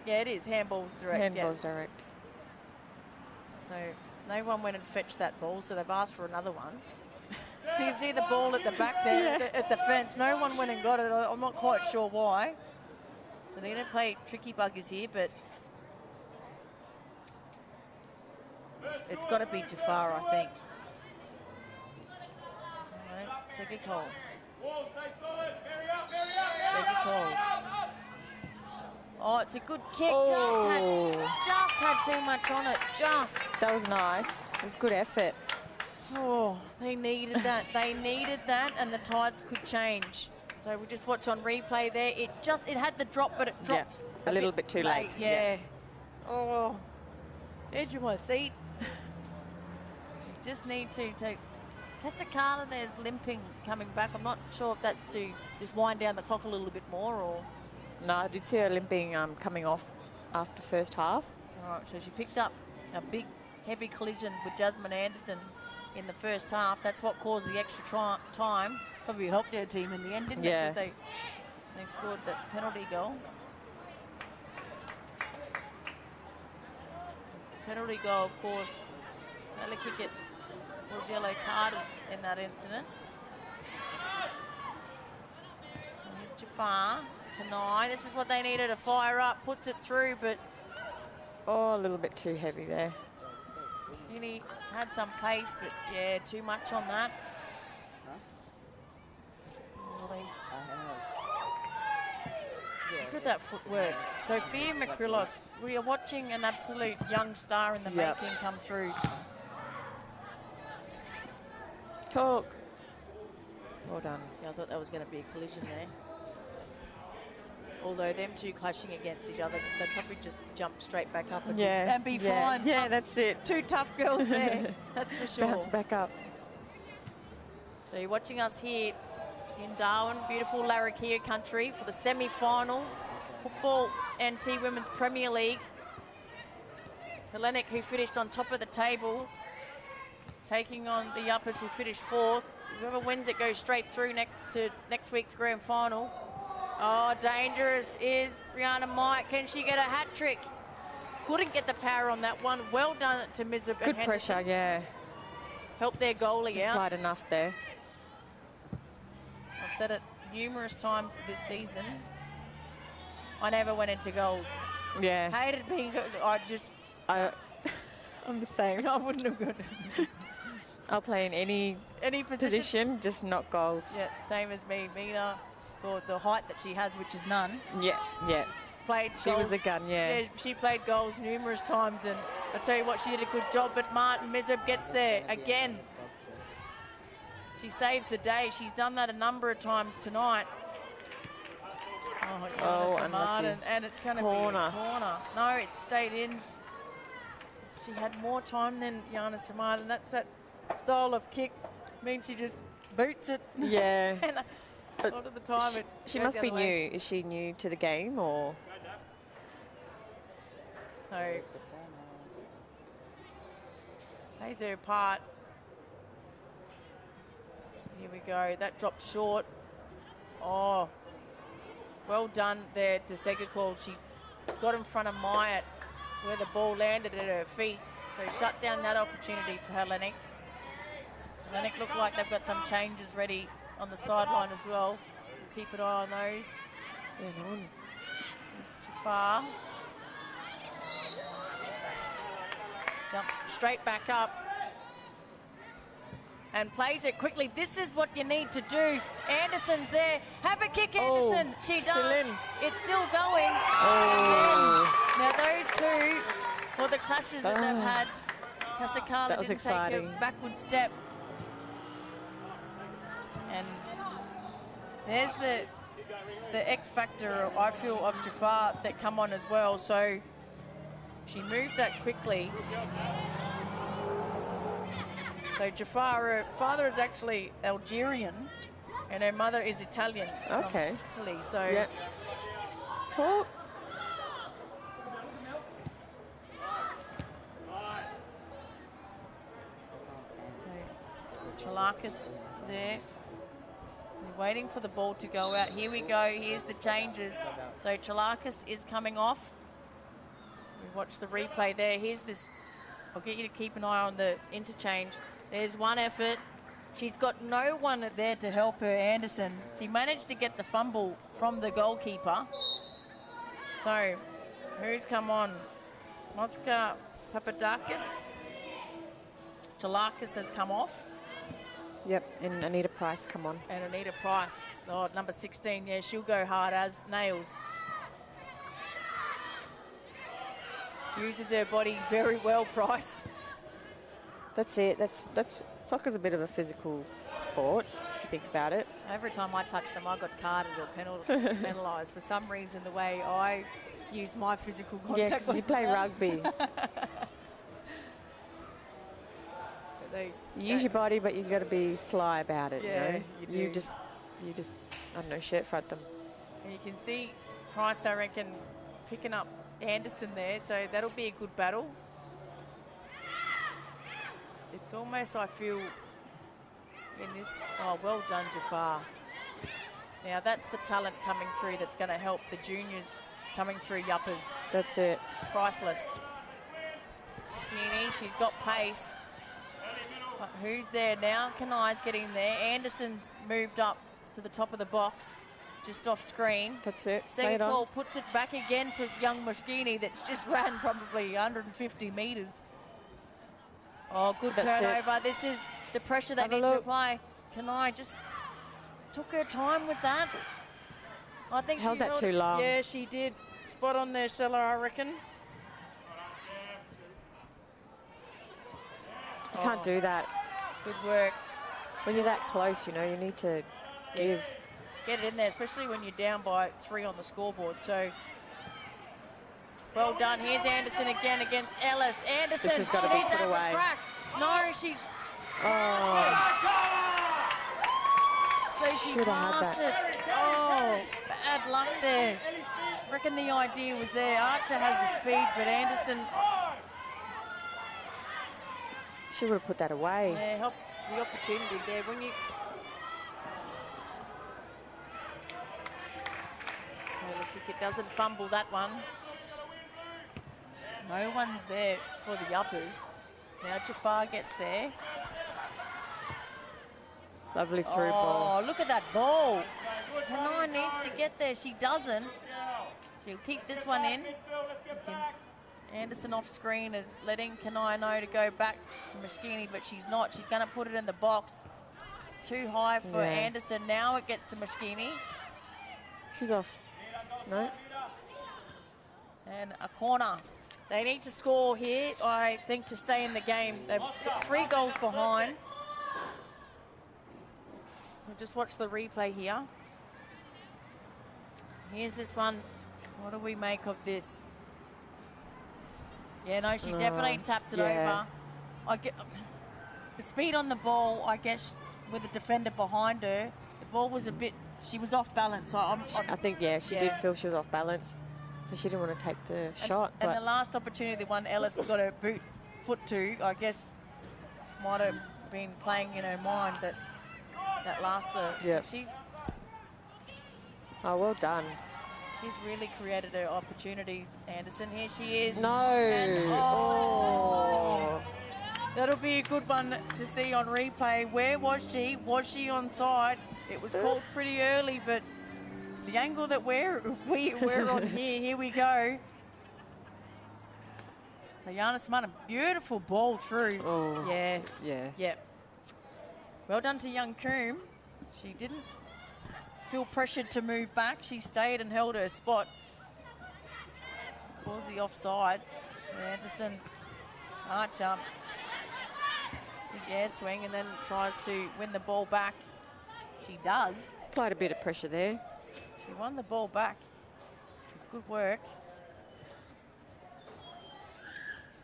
Yeah, it is. Handball's direct. Handball's direct. So no one went and fetched that ball, so they've asked for another one. You can see the ball at the back there at the fence. No one went and got it. I'm not quite sure why. So they're going to play tricky buggers here, but it's got to be Jafar, I think. Segakol. Segakol. Oh, it's a good kick. Oh. Just had too much on it. Just. That was nice. It was good effort. Oh, they needed that. They needed that, and the tides could change. So we just watch on replay there. It had the drop, but it dropped a little bit too late. Yeah. Oh, edge of my seat. You just need to take. Kasakala there's limping coming back. I'm not sure if that's to just wind down the clock a little bit more or. No, I did see her limping coming off after first half. All right, so she picked up a big, heavy collision with Jasmine Anderson in the first half. That's what caused the extra time. Probably helped her team in the end, didn't Yeah. it? Because they scored the penalty goal. Penalty goal, of course, Taylor Kickett was yellow carded in that incident. So here's Jafar. Kanai, this is what they needed to fire up, puts it through, but Oh, a little bit too heavy there. Shinny had some pace, but yeah, too much on that. Really. Look at that footwork. Sophia Makrilos, we are watching an absolute young star in the making come through. Talk. Well done. Yeah, I thought that was going to be a collision there. Although them two clashing against each other, they'd probably just jump straight back up and be fine. Yeah, that's it. Two tough girls there, that's for sure. Bounce back up. So you're watching us here in Darwin, beautiful Larrakia country, for the semi-final football NT Women's Premier League. Hellenic, who finished on top of the table, taking on the Yapas, who finished fourth. Whoever wins it goes straight through to next week's grand final. Oh, dangerous is Rihanna Mike. Can she get a hat trick? Couldn't get the power on that one. Well done to Mizab. Good pressure, yeah. Helped their goalie Just out. quite enough there. I've said it numerous times this season. I never went into goals. Yeah. Hated being good. I'm the same. I wouldn't have got I'll play in any position, just not goals. Yeah, same as me. Mina, for the height that she has, which is none. Yeah, yeah. Played She goals. was a gun, yeah. Yeah, she played goals numerous times, and I tell you what, she did a good job. But Martin Mizab gets there again. She saves the day. She's done that a number of times tonight. Oh, unlucky. Martin, and it's going to be a corner. No, it stayed in. She had more time than Yana Samartin. That's that style of kick. Means she just boots it. Yeah. And a lot of the time she goes must the be other new. way. Is she new to the game or? So they do part. Here we go. That dropped short. Oh, well done there to Segakol. She got in front of Myatt where the ball landed at her feet. So shut down that opportunity for Hellenic. Hellenic look like they've got some changes ready on the sideline as well. We'll keep an eye on those. Yeah, no. Jafar. Jumps straight back up. And plays it quickly. This is what you need to do. Anderson's there. Have a kick, Anderson. She still does. in. It's still going. Oh. Now those two, for the clashes that they've had, Kasakala That was didn't exciting. take a backward step. And there's the X factor, I feel, of Jafar that come on as well. So she moved that quickly. So Jafar, her father is actually Algerian and her mother is Italian. Okay. From Sicily. So Yep. Talk. So Chalakis there. We're waiting for the ball to go out. Here we go. Here's the changes. So Chalakis is coming off. We watch the replay there. Here's this. I'll get you to keep an eye on the interchange. There's one effort. She's got no one there to help her, Anderson. She managed to get the fumble from the goalkeeper. So, who's come on? Moska Papadakis. Chalakis has come off. Yep, and Anita Price, come on. And Anita Price, oh, number 16, yeah, she'll go hard as nails. Uses her body very well, Price. That's it. That's soccer's a bit of a physical sport, if you think about it. Every time I touch them, I got carded or penalised. For some reason, the way I use my physical contact. Yeah, because you play rugby. You use your body, but you've got to be sly about it. Yeah, you know? you do. You just, I don't know, shirt front them. And you can see Price, I reckon, picking up Anderson there, so that'll be a good battle. It's almost, I feel, in this, oh, well done, Jafar. Now, that's the talent coming through that's going to help the juniors coming through Yapas. That's it. Priceless. Skinny, she's got pace. But who's there now? Kanai's getting there. Anderson's moved up to the top of the box, just off screen. That's it. Second ball puts it back again to young Moschini that's just ran probably 150 metres. Oh, good turnover. This is the pressure they need to apply. Kanai just took her time with that. I think held she that too long. Yeah, she did. Spot on there, Stella, I reckon. You can't do that. Good work. When you're that close, you know, you need to give. Get it in there, especially when you're down by 3 on the scoreboard. So, well done. Here's Anderson again against Ellis. Anderson This has got to be needs put have a away. crack. No, she's passed it. So she Should have had passed it. Oh, bad luck there. Reckon the idea was there. Archer has the speed, but Anderson, She would have put that away. yeah, helped the opportunity there. When you Taylor Kickett doesn't fumble that one. No one's there for the Yapas. Now Jafar gets there. Lovely through ball. Oh, look at that ball. Kanai needs to get there. She doesn't. She'll keep this one in. Anderson off screen is letting Kanai know to go back to Moschini, but she's not. She's going to put it in the box. It's too high for Anderson. Now it gets to Moschini. She's off. No. And a corner. They need to score here, I think, to stay in the game. They've got 3 goals behind. We'll just watch the replay here. Here's this one. What do we make of this? Yeah, no, she definitely tapped it over. I get the speed on the ball, I guess, with the defender behind her. The ball was a bit, she was off balance. So I think, she did feel she was off balance. So she didn't want to take the shot. And the last opportunity, the one Ellis got her foot to, I guess, might have been playing in her mind that last. She's. Oh, well done. She's really created her opportunities. Anderson, here she is. No. And, that'll be a good one to see on replay. Where was she? Was she onside? It was called pretty early, but the angle that we're on here we go. So Yana Smart, a beautiful ball through. Oh, yeah. Yeah. Well done to young Coombe. She didn't feel pressured to move back. She stayed and held her spot. Calls the offside. Anderson, Archer, big air swing, and then tries to win the ball back. She does. Applied a bit of pressure there. She won the ball back. It was good work.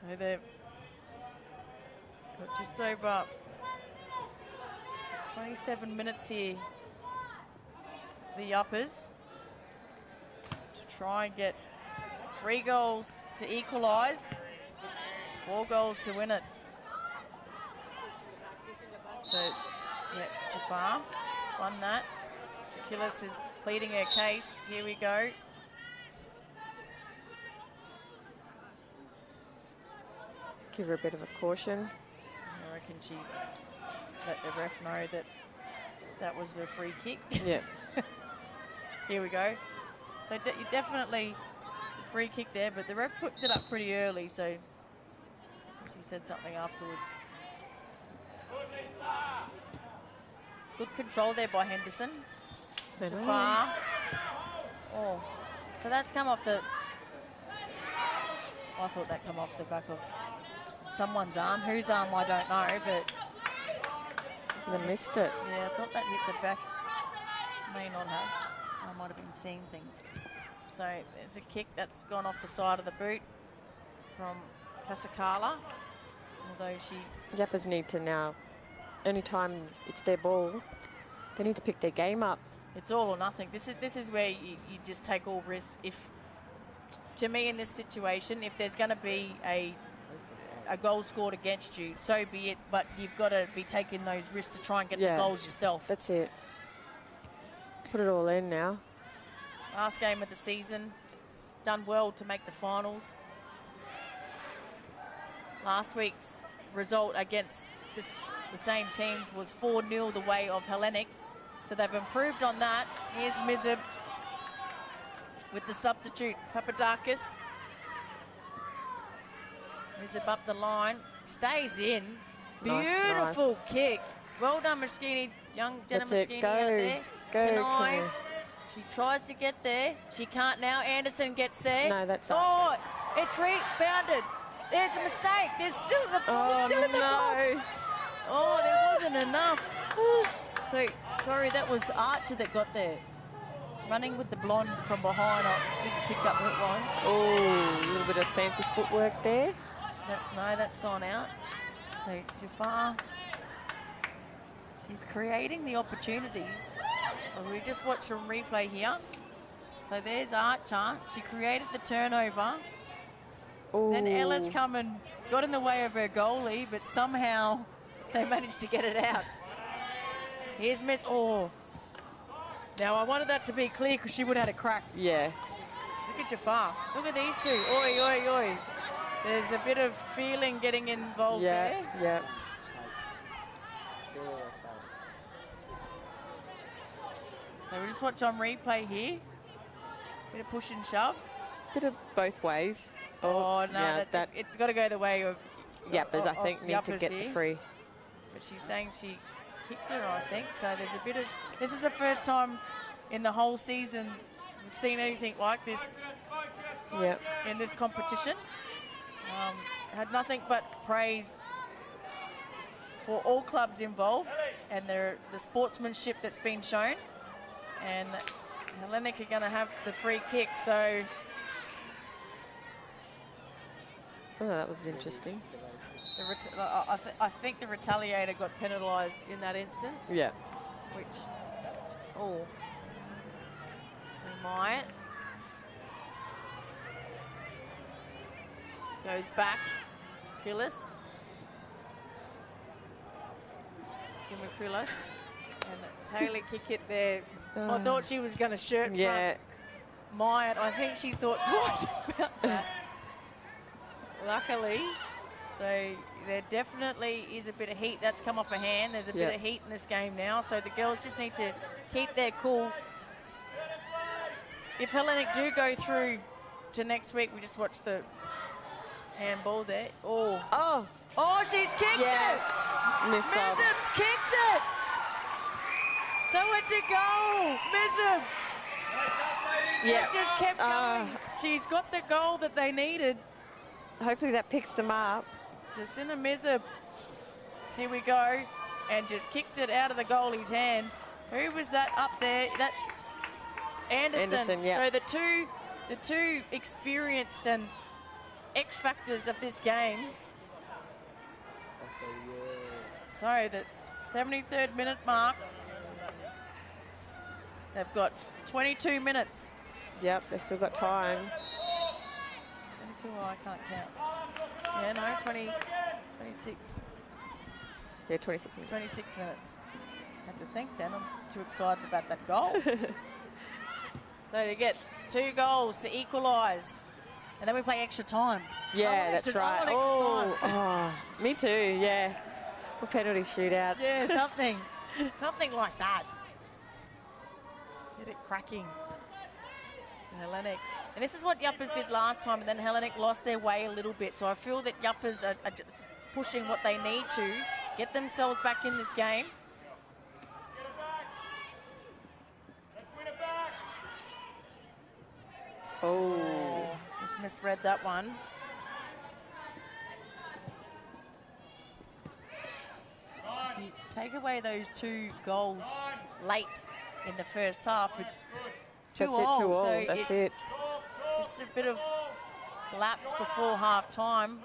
So they've got just over 27 minutes here, the Uppers, to try and get 3 goals to equalise, 4 goals to win it. So, Jafar won that. Tequilis is pleading her case. Here we go. Give her a bit of a caution. I reckon she let the ref know that that was a free kick. Yeah. Here we go. So definitely a free kick there, but the ref put it up pretty early, so she said something afterwards. Good control there by Henderson. Jafar. Oh, so that's come off the... I thought that come off the back of someone's arm. Whose arm, I don't know, but... They missed it. Yeah, I thought that hit the back. May not have. I might have been seeing things. So it's a kick that's gone off the side of the boot from Kasakala. Although she... Yapas need to now, anytime it's their ball, they need to pick their game up. It's all or nothing. This is where you just take all risks. If, to me in this situation, if there's going to be a goal scored against you, so be it, but you've got to be taking those risks to try and get the goals yourself. That's it. Put it all in now. Last game of the season, done well to make the finals. Last week's result against this the same teams was 4-0 the way of Hellenic. So they've improved on that. Here's Mizib with the substitute, Papadakis. Mizib up the line, stays in. Beautiful kick. Well done, Moschini. Young Jenna Moschini out there. Go. She tries to get there. She can't now. Anderson gets there. No, that's Oh, it's rebounded. There's a mistake. There's still the ball still in the box. Oh, there wasn't enough. So, sorry, that was Archer that got there. Running with the blonde from behind. I didn't pick up that one. Oh, a little bit of fancy footwork there. No, that's gone out. So, Jafar, she's creating the opportunities. We just watched from replay here. So there's Archer. She created the turnover. Ooh. Then Ella's come and got in the way of her goalie, but somehow they managed to get it out. Here's Miss. Oh. Now I wanted that to be clear because she would have had a crack. Yeah. Look at Jafar. Look at these two. Oi, oi, oi. There's a bit of feeling getting involved there. Yeah. So we'll just watch on replay here. Bit of push and shove. Bit of both ways. Oh, no, yeah, it's got to go the way of Yapas, I think, need to get here. the free. But she's saying she kicked her, I think. So there's a bit of... This is the first time in the whole season we've seen anything like this in this competition. Had nothing but praise for all clubs involved and the sportsmanship that's been shown. And Hellenic are going to have the free kick, so... Oh, that was interesting. I think the retaliator got penalised in that instant. Yeah. Which, we might. Goes back to Krilis. Jimmy Krilis. And Haley kick it there. I thought she was going to shirt front Myatt. I think she thought twice about that. Luckily. So there definitely is a bit of heat that's come off her hand. There's a bit of heat in this game now. So the girls just need to keep their cool. If Hellenic do go through to next week, we just watch the handball there. Oh, she's kicked it. Mizib's kicked it. So it's a goal. Mizib. Yeah. She just kept going. She's got the goal that they needed. Hopefully that picks them up. Jacinta Mizib. Here we go. And just kicked it out of the goalie's hands. Who was that up there? That's Anderson. Yeah. So the two experienced and X factors of this game. So the 73rd minute mark. They've got 22 minutes. Yep, they've still got time. 22, I can't count. Yeah, no, 26. Yeah, 26 minutes. 26 minutes. Had to think then, I'm too excited about that goal. So to get 2 goals to equalise. And then we play extra time. Yeah, that's right. Me too, yeah. Or penalty shootouts. Yeah, something like that. Get it cracking. Hellenic. And this is what Yapas did last time, and then Hellenic lost their way a little bit. So I feel that Yapas are just pushing what they need to get themselves back in this game. Just misread that one. If you take away those 2 goals late in the first half, it's 2 all. 2 all. So That's it. Just a bit of lapse before half time.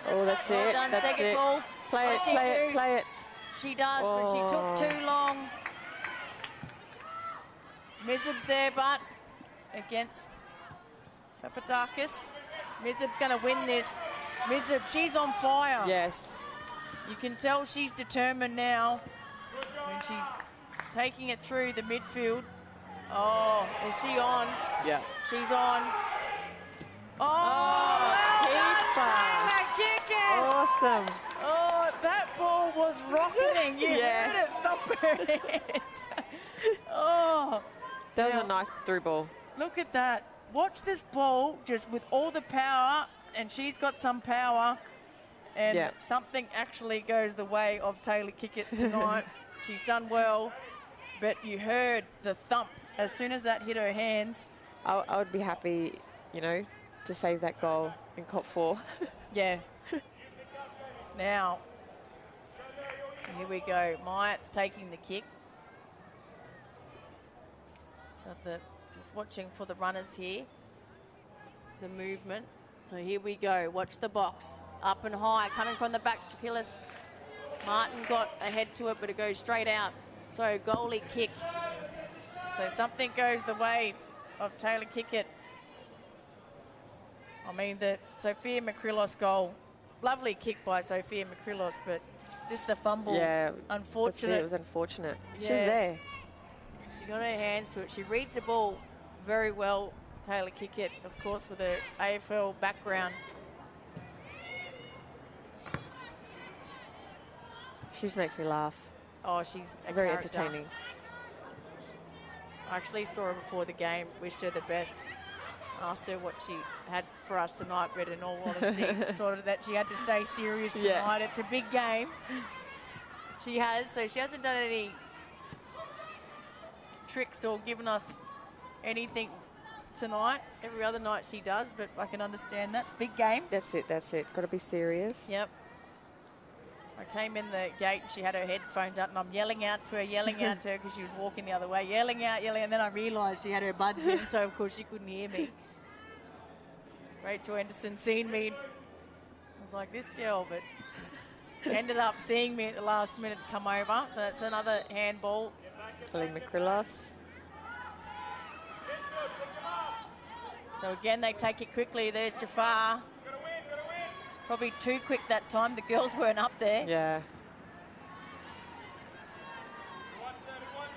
Oh, that's well it. done, That's second it. ball. Play it. She does, but she took too long. Mizib's there, but against Papadakis. Mizib's going to win this. Mizib, she's on fire. Yes. You can tell she's determined now when she's taking it through the midfield. Oh, is she on? Yeah. She's on. Oh, well done, kick it. Awesome. Oh, that ball was was rocketing. You Yeah. heard it thump her hands. Oh, That was Now- a nice through ball. look at that. Watch this ball just with all the power, and she's got some power, and Yeah. something actually goes the way of Taylor Kickett tonight. She's done well, but you heard the thump as soon as that hit her hands. I would be happy, you know, to save that goal in cop 4. Yeah. Now, here we go. Myatt's taking the kick. So just watching for the runners here. The movement. So here we go. Watch the box. Up and high, coming from the back. Traquilis. Martin got ahead to it, but it goes straight out. So goalie kick. So something goes the way of Taylor Kickett. I mean, the Sophia Makrilos goal. Lovely kick by Sophia Makrilos, but just the fumble. Yeah, Unfortunate. It was unfortunate. She was Yeah. there. She got her hands to it. She reads the ball very well, Taylor Kickett, of course, with her AFL background. She just makes me laugh. Oh, she's a Very character. entertaining. I actually saw her before the game, wished her the best. Asked her what she had for us tonight, but in all honesty, sort of that she had to stay serious tonight. Yeah. It's a big game. She has, so she hasn't done any tricks or given us anything tonight. Every other night she does, but I can understand that. It's a big game. That's it. Got to be serious. Yep. I came in the gate and she had her headphones out and I'm yelling out to her because she was walking the other way, yelling out, and then I realised she had her buds in, so of course she couldn't hear me. Rachel Henderson seen me. I was like, this girl, but she ended up seeing me at the last minute come over. So that's another handball. Hellenic Makrilos. So again, they take it quickly. There's Jafar. Probably too quick that time. The girls weren't up there. Yeah.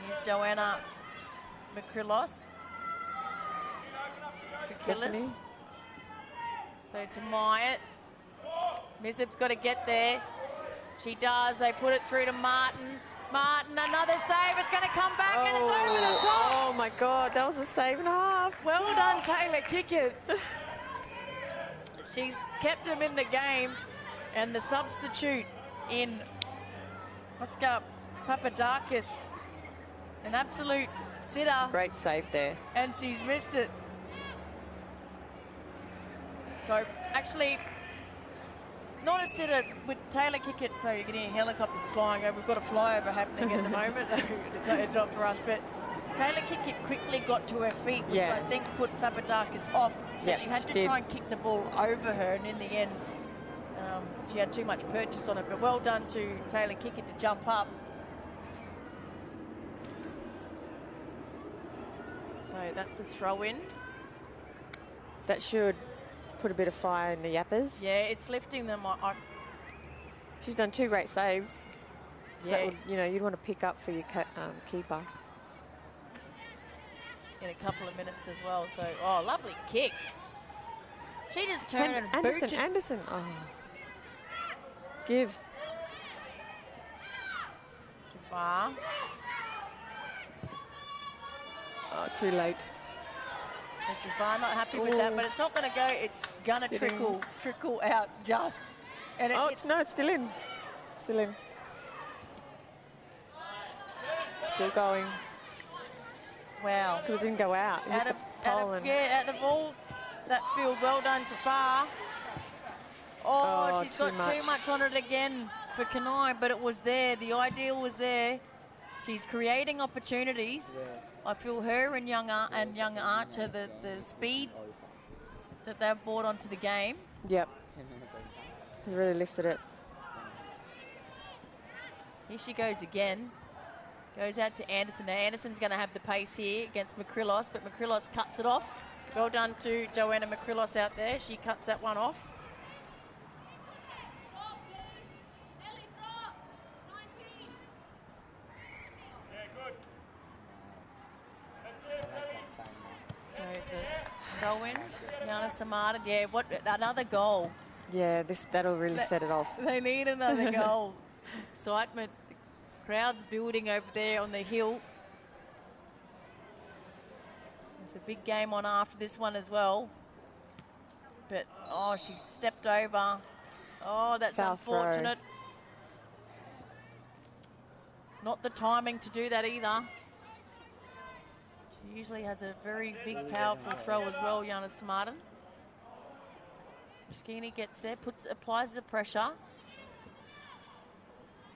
Here's Joanna Makrilos. Stephanie. So to Myatt. Mizip's got to get there. She does. They put it through to Martin. Martin, another save. It's going to come back and it's over the top. Oh my God, that was a save and a half. Well done, Taylor Kickett. She's kept him in the game, and the substitute in Papadakis, an absolute sitter, Great save there. and she's missed it. So actually, not a sitter with Taylor Kickett. So you're getting helicopters flying over. We've got a flyover happening at the moment. It's not for us, but Taylor Kickett quickly got to her feet, which Yeah. I think put Papadakis off. So Yeah, she had she to did. try and kick the ball over her, and in the end, she had too much purchase on it. But well done to Taylor Kickett to jump up. So that's a throw-in. That should put a bit of fire in the Yapas. Yeah, it's lifting them. She's done 2 great saves. So Yeah. that would, you know, you'd want to pick up for your keeper. In a couple of minutes as well. So, oh, lovely kick. She just turned and booted. Anderson. Oh. Give. Jafar. Oh, too late. And Jafar not happy with that, but it's not going to go. It's going to Sitting. trickle out just. And Oh, it's still in. Still in. Still going. wow. Because it didn't go out. It hit Out of, the pole and- out of all that field, well done, Jafar. Oh, she's too got too much on it again for Kenai, but it was there. The ideal was there. She's creating opportunities. I feel her and young Archer, the speed that they've brought onto the game. Yep. He's really lifted it. Here she goes again. Goes out to Anderson. Now Anderson's going to have the pace here against Makrilos, but Makrilos cuts it off. Well done to Joanna Makrilos out there. She cuts that one off. So the throw-in, Yana Samada. Yeah, what another goal. Yeah, that'll really set it off. They need another goal. excitement. The crowd's building over there on the hill. There's a big game on after this one as well. But, oh, she stepped over. Oh, that's Foul unfortunate. Not the timing to do that either. She usually has a very big, powerful throw as well, Yanis Martin. Moschini gets there, applies the pressure.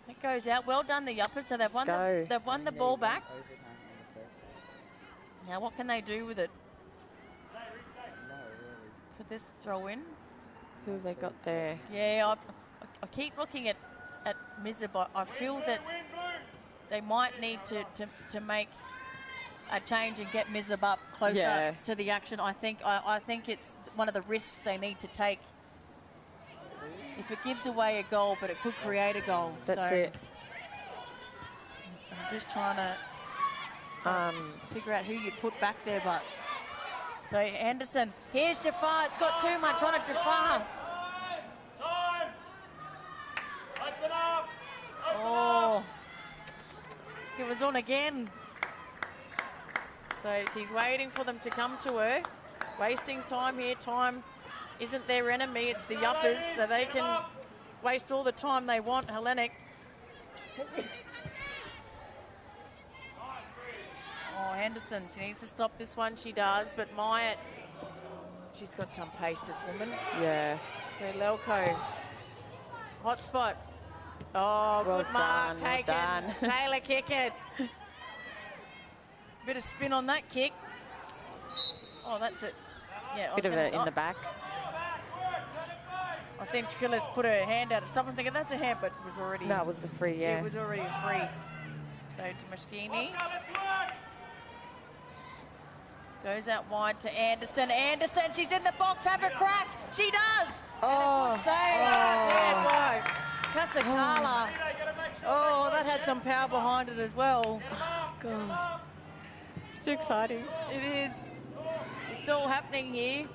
It goes out. Well done, the Yapas. So they've won the ball back. Now, what can they do with it for this throw in? Who have they got there? Yeah, I keep looking at Mizab. I feel that they might need to make a change and get Mizab up closer to the action. I think it's one of the risks they need to take. If it gives away a goal, but it could create a goal. That's it. I'm just trying to figure out who you'd put back there, but so Anderson. Here's Jafar. It's got too much on it, Jafar. Oh, it was on again. So she's waiting for them to come to her. Wasting time here. Time isn't their enemy. It's the Yapas, so they can waste all the time they want. Hellenic. Oh, Henderson. She needs to stop this one. She does, but Myatt, she's got some pace, this woman. Yeah. So Lelko. Hot spot. Oh, Well good mark done, well taken. done. Taylor kick it. Bit of spin on that kick. Oh, that's it. Yeah, Bit of it in the back. I seen Trillis put her hand out to stop and thinking that's a hand, but it was already. No, it was the free, yeah. It was already a free. So to Moschini. Goes out wide to Anderson. Anderson, she's in the box. Have a crack. She does. Oh. And a good save. Yeah, boy. Casacala. Oh, that had some power behind it as well. Oh, God. It's too exciting. It is. It's all happening here.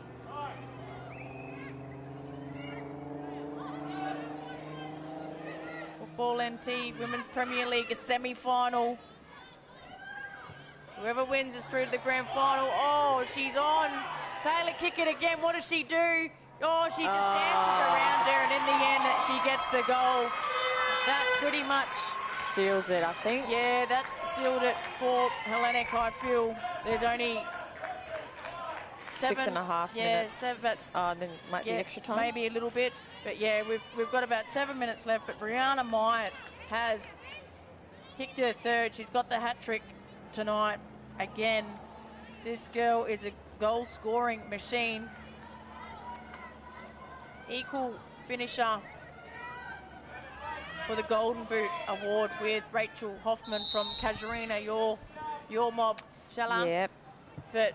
Football NT Women's Premier League, a semi-final. Whoever wins is through to the grand final. Oh, she's on. Taylor kick it again. What does she do? Oh, she just dances around there, and in the end, she gets the goal. That pretty much seals it, I think. Yeah, that's sealed it for Hellenic, I feel. There's only 6.5 minutes. Yeah, 7, but then might be extra time. Maybe a little bit. But yeah, we've got about 7 minutes left. But Brianna Myatt has kicked her third. She's got the hat trick tonight. Again, this girl is a goal-scoring machine. Equal finisher for the Golden Boot Award with Rachel Hoffman from Casuarina, your mob, Shella. Yep. But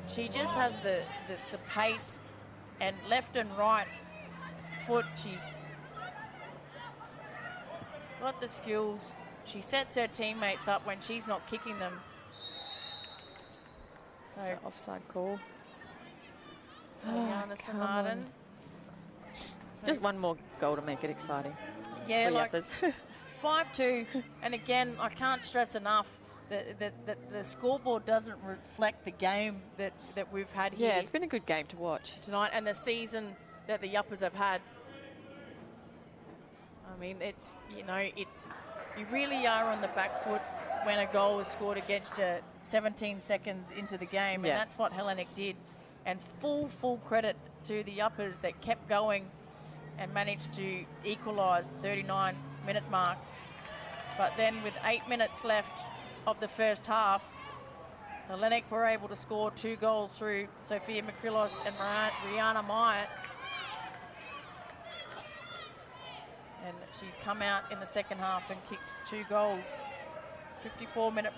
she just has the pace and left and right foot. She's got the skills. She sets her teammates up when she's not kicking them. So offside call. So Yanis Martin. Just one more goal to make it exciting. Yeah, for like Yapas. 5-2. And again, I can't stress enough that the scoreboard doesn't reflect the game that we've had here. Yeah, it's been a good game to watch tonight, and the season that the Yapas have had. I mean, it's, you really are on the back foot when a goal is scored against you 17 seconds into the game, and that's what Hellenic did. And full credit to the Yapas that kept going and managed to equalise 39-minute mark. But then with 8 minutes left of the first half, Hellenic were able to score 2 goals through Sophia Makrilos and Rihanna Myatt. And she's come out in the second half and kicked 2 goals. 54-minute mark.